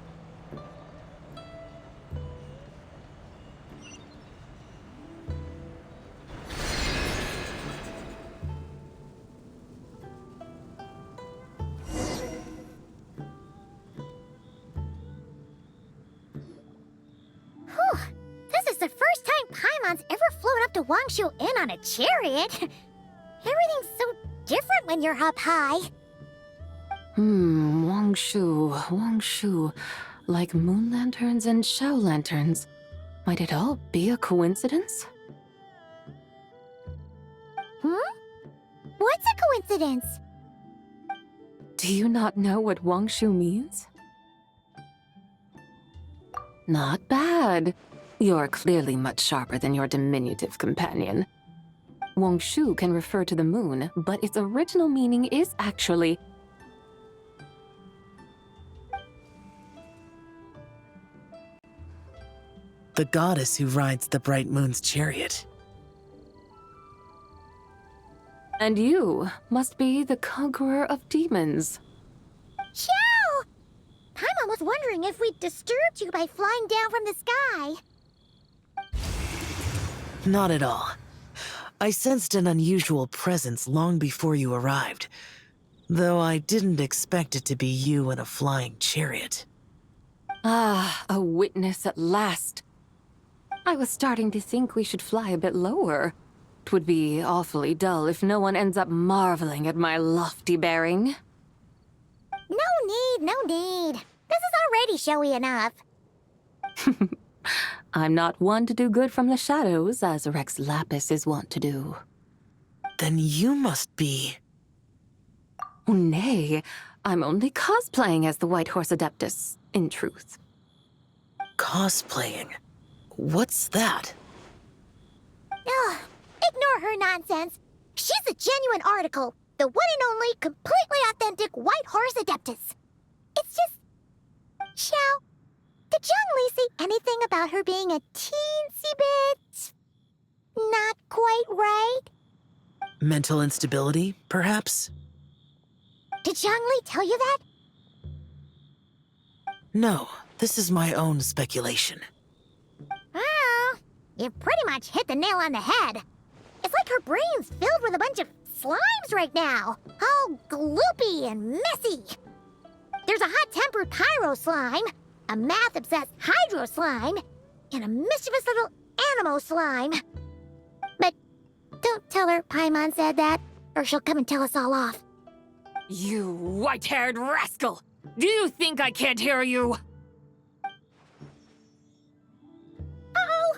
Whew. This is the first time Paimon's ever flown up to Wangshu Inn on a chariot. Everything's so different when you're up high. Wangshu. Like moon lanterns and shell lanterns. Might it all be a coincidence? What's a coincidence? Do you not know what Wangshu means? Not bad. You're clearly much sharper than your diminutive companion. Wangshu can refer to the moon, but its original meaning is actually the goddess who rides the bright moon's chariot. And you must be the conqueror of demons. Xiao! Paimon was wondering if we'd disturbed you by flying down from the sky. Not at all. I sensed an unusual presence long before you arrived, though I didn't expect it to be you in a flying chariot. Ah, a witness at last. I was starting to think we should fly a bit lower. 'Twould be awfully dull if no one ends up marveling at my lofty bearing. No need. This is already showy enough. I'm not one to do good from the shadows, as Rex Lapis is wont to do. Then you must be... Oh, nay, I'm only cosplaying as the White Horse Adeptus, in truth. Cosplaying? What's that? Ugh, ignore her nonsense. She's a genuine article. The one and only, completely authentic White Horse Adeptus. It's just... Xiao, did Zhongli say anything about her being a teensy bit... not quite right? Mental instability, perhaps? Did Zhongli tell you that? No, this is my own speculation. Oh, you pretty much hit the nail on the head. It's like her brain's filled with a bunch of slimes right now. All gloopy and messy. There's a hot-tempered pyro slime, a math-obsessed hydro slime, and a mischievous little animo slime. But don't tell her Paimon said that, or she'll come and tell us all off. You white-haired rascal! Do you think I can't hear you? Uh-oh!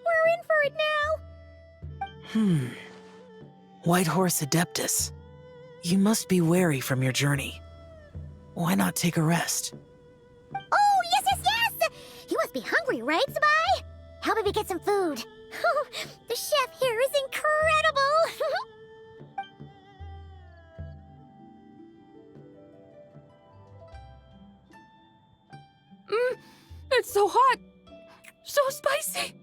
We're in for it now! White Horse Adeptus. You must be weary from your journey. Why not take a rest? Oh, yes, yes, yes! You must be hungry, right, Sabai? Help me get some food. The chef here is incredible! It's so hot! So spicy!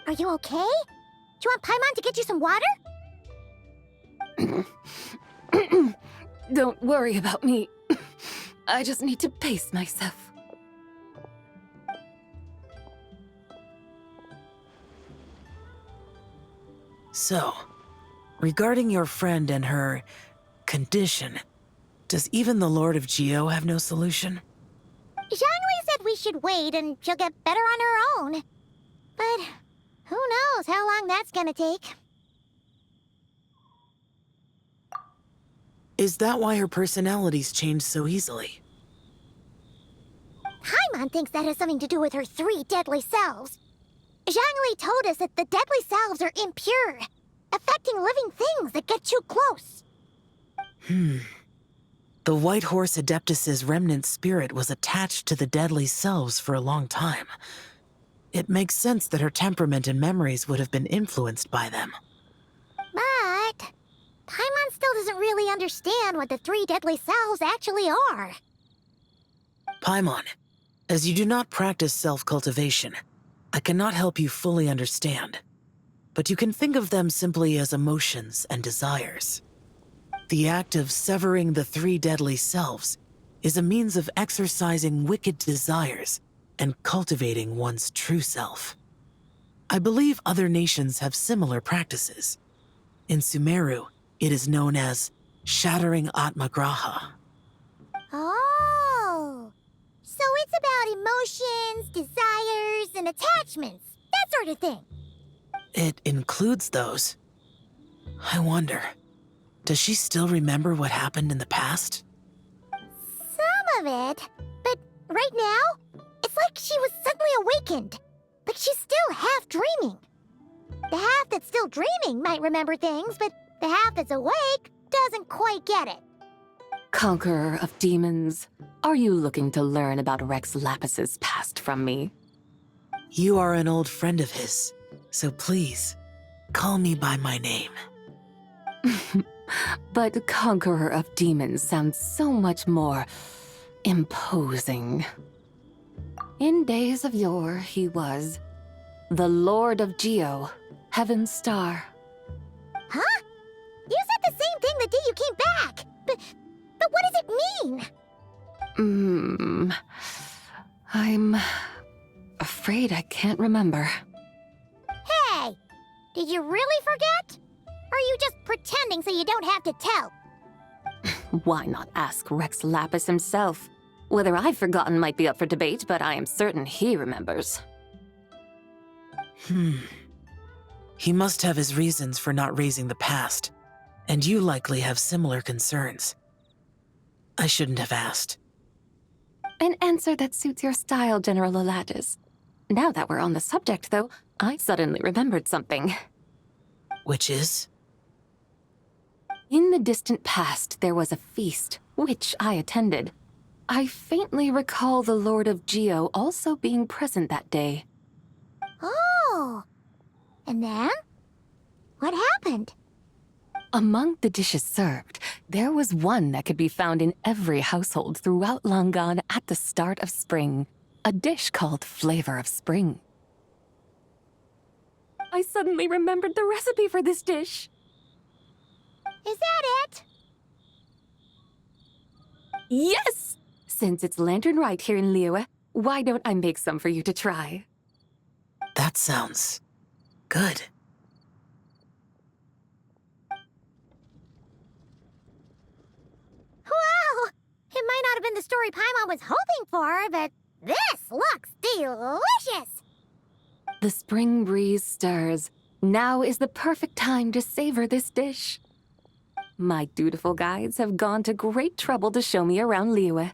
Are you okay? Do you want Paimon to get you some water? Don't worry about me. I just need to pace myself. So, regarding your friend and her condition, does even the Lord of Geo have no solution? Zhongli said we should wait and she'll get better on her own. But who knows how long that's gonna take. Is that why her personalities change so easily? Paimon thinks that has something to do with her 3 deadly selves. Zhongli told us that the deadly selves are impure, affecting living things that get too close. The White Horse Adeptus's remnant spirit was attached to the deadly selves for a long time. It makes sense that her temperament and memories would have been influenced by them. But Paimon still doesn't really understand what the 3 deadly selves actually are. Paimon, as you do not practice self-cultivation, I cannot help you fully understand. But you can think of them simply as emotions and desires. The act of severing the 3 deadly selves is a means of exercising wicked desires and cultivating one's true self. I believe other nations have similar practices. In Sumeru, it is known as shattering Atmagraha. Oh, so it's about emotions, desires, and attachments, that sort of thing. It includes those. I wonder, does she still remember what happened in the past? Some of it, but right now, it's like she was suddenly awakened. Like she's still half dreaming. The half that's still dreaming might remember things, but the half that's awake doesn't quite get it. Conqueror of demons, are you looking to learn about Rex Lapis's past from me? You are an old friend of his, so please, call me by my name. But Conqueror of Demons sounds so much more imposing. In days of yore, he was the Lord of Geo, Heaven's Star. Huh? You said the same thing the day you came back, but what does it mean? I'm afraid I can't remember. Hey, did you really forget? Or are you just pretending so you don't have to tell? Why not ask Rex Lapis himself? Whether I've forgotten might be up for debate, but I am certain he remembers. He must have his reasons for not raising the past, and you likely have similar concerns. I shouldn't have asked. An answer that suits your style, General Elatis. Now that we're on the subject, though, I suddenly remembered something. Which is? In the distant past, there was a feast, which I attended. I faintly recall the Lord of Geo also being present that day. Oh, and then? What happened? Among the dishes served, There was one that could be found in every household throughout Langan at the start of spring. A dish called Flavor of Spring. I suddenly remembered the recipe for this dish. Is that it? Yes! Since it's Lantern Rite here in Liyue, why don't I make some for you to try? That sounds good. Wow! It might not have been the story Paimon was hoping for, but this looks delicious! The spring breeze stirs. Now is the perfect time to savor this dish. My dutiful guides have gone to great trouble to show me around Liyue.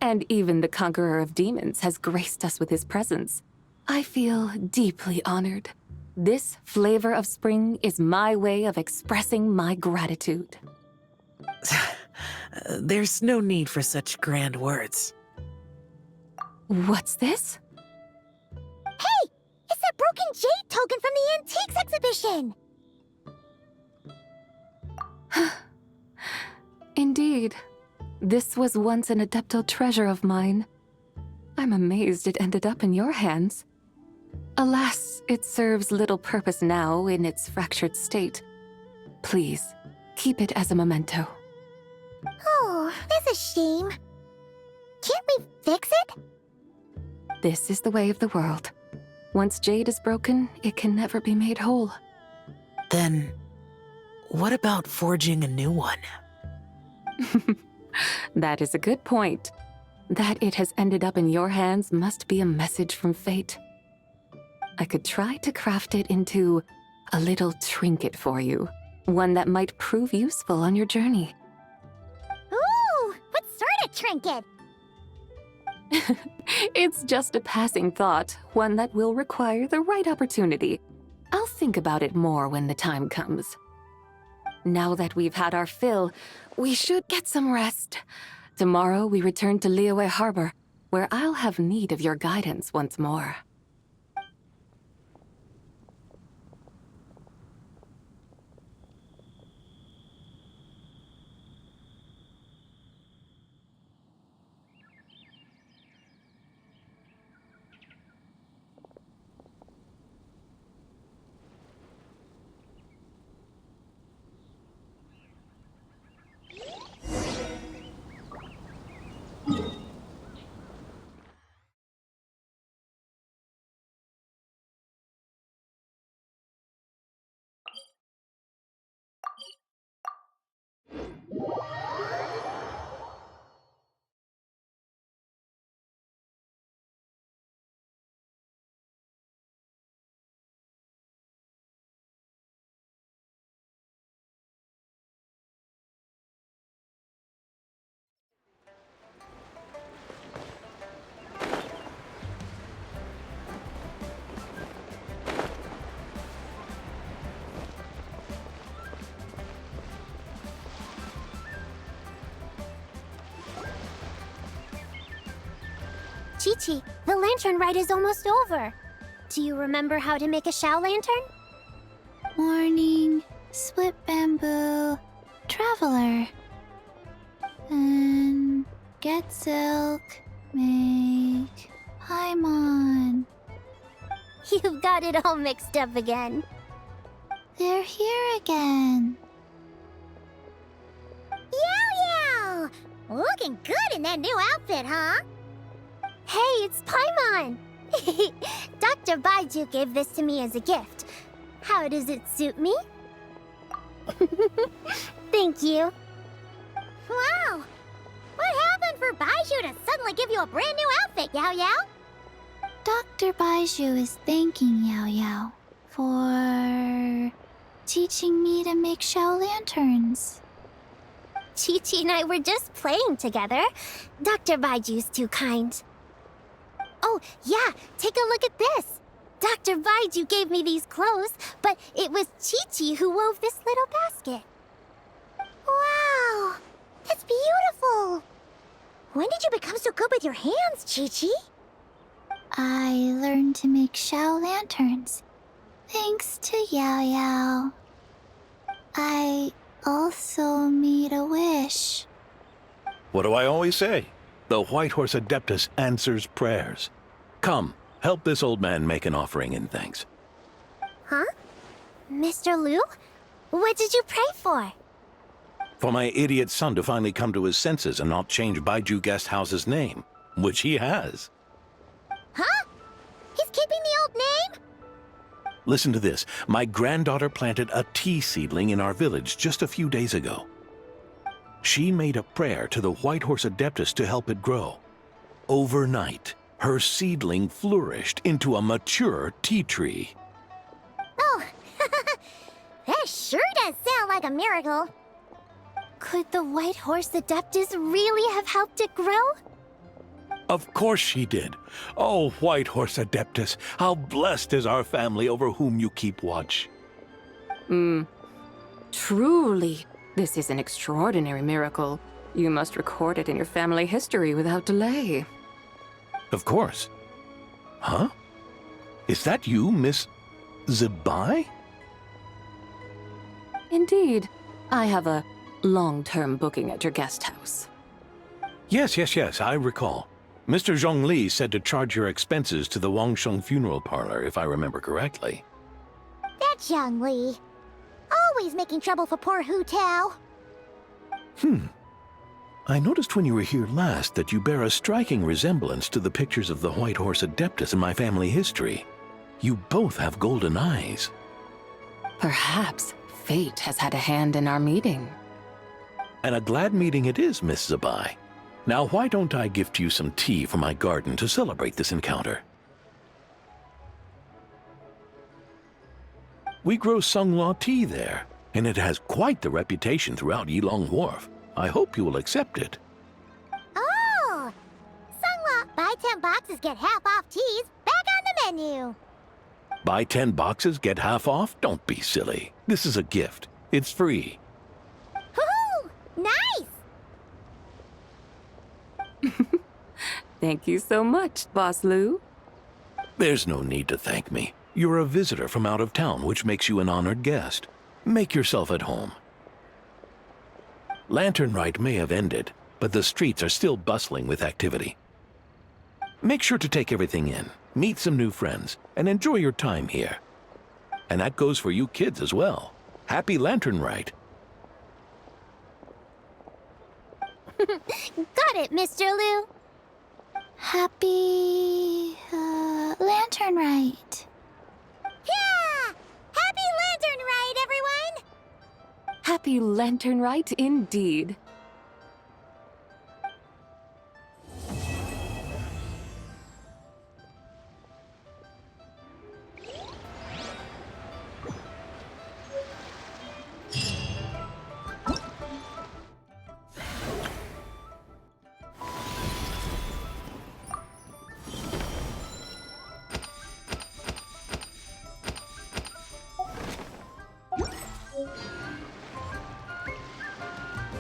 And even the conqueror of demons has graced us with his presence. I feel deeply honored. This flavor of spring is my way of expressing my gratitude. There's no need for such grand words. What's this? Hey! It's that broken jade token from the antiques exhibition! Indeed. This was once an Adepto treasure of mine. I'm amazed it ended up in your hands. Alas, it serves little purpose now in its fractured state. Please, keep it as a memento. Oh, that's a shame. Can't we fix it? This is the way of the world. Once jade is broken, it can never be made whole. Then, what about forging a new one? That is a good point. That it has ended up in your hands must be a message from fate. I could try to craft it into a little trinket for you. One that might prove useful on your journey. Ooh, what sort of trinket? It's just a passing thought, one that will require the right opportunity. I'll think about it more when the time comes. Now that we've had our fill, we should get some rest. Tomorrow we return to Liyue Harbor, where I'll have need of your guidance once more. Chi-Chi, the lantern rite is almost over. Do you remember how to make a Shao lantern? Morning, split bamboo, traveler. And get silk, make Paimon. You've got it all mixed up again. They're here again. Yow! Looking good in that new outfit, huh? Hey, it's Paimon! Dr. Baiju gave this to me as a gift. How does it suit me? Thank you. Wow! What happened for Baiju to suddenly give you a brand new outfit, Yao Yao? Dr. Baiju is thanking Yao Yao for teaching me to make Shao lanterns. Chi-Chi and I were just playing together. Dr. Baiju's too kind. Oh, yeah, take a look at this. Dr. Baiju gave me these clothes, but it was Chi-Chi who wove this little basket. Wow, that's beautiful. When did you become so good with your hands, Chi-Chi? I learned to make Shao lanterns, thanks to Yao Yao. I also made a wish. What do I always say? The White Horse Adeptus answers prayers. Come, help this old man make an offering in thanks. Huh? Mr. Liu? What did you pray for? For my idiot son to finally come to his senses and not change Baiju Guest House's name, which he has. Huh? He's keeping the old name? Listen to this. My granddaughter planted a tea seedling in our village just a few days ago. She made a prayer to the White Horse Adeptus to help it grow. Overnight, her seedling flourished into a mature tea tree. Oh, that sure does sound like a miracle. Could the White Horse Adeptus really have helped it grow? Of course she did. Oh, White Horse Adeptus, how blessed is our family over whom you keep watch. Truly, this is an extraordinary miracle. You must record it in your family history without delay. Of course. Huh? Is that you, Miss Zibai? Indeed. I have a long-term booking at your guest house. Yes, I recall. Mr. Zhongli said to charge your expenses to the Wangsheng funeral parlor, if I remember correctly. That's Young Li. Always making trouble for poor Hu Tao. I noticed when you were here last that you bear a striking resemblance to the pictures of the White Horse Adeptus in my family history. You both have golden eyes. Perhaps fate has had a hand in our meeting. And a glad meeting it is, Miss Zibai. Now, why don't I gift you some tea from my garden to celebrate this encounter? We grow Sunghua tea there, and it has quite the reputation throughout Yilong Wharf. I hope you will accept it. Oh! Sunghua, buy 10 boxes, get half off teas. Back on the menu. Buy 10 boxes, get half off? Don't be silly. This is a gift. It's free. Woohoo! Nice! Thank you so much, Boss Liu. There's no need to thank me. You're a visitor from out of town, which makes you an honored guest. Make yourself at home. Lantern Rite may have ended, but the streets are still bustling with activity. Make sure to take everything in, meet some new friends, and enjoy your time here. And that goes for you kids as well. Happy Lantern Rite. Got it, Mr. Liu. Happy... Lantern Rite. Yeah! Happy Lantern Rite, everyone! Happy Lantern Rite indeed.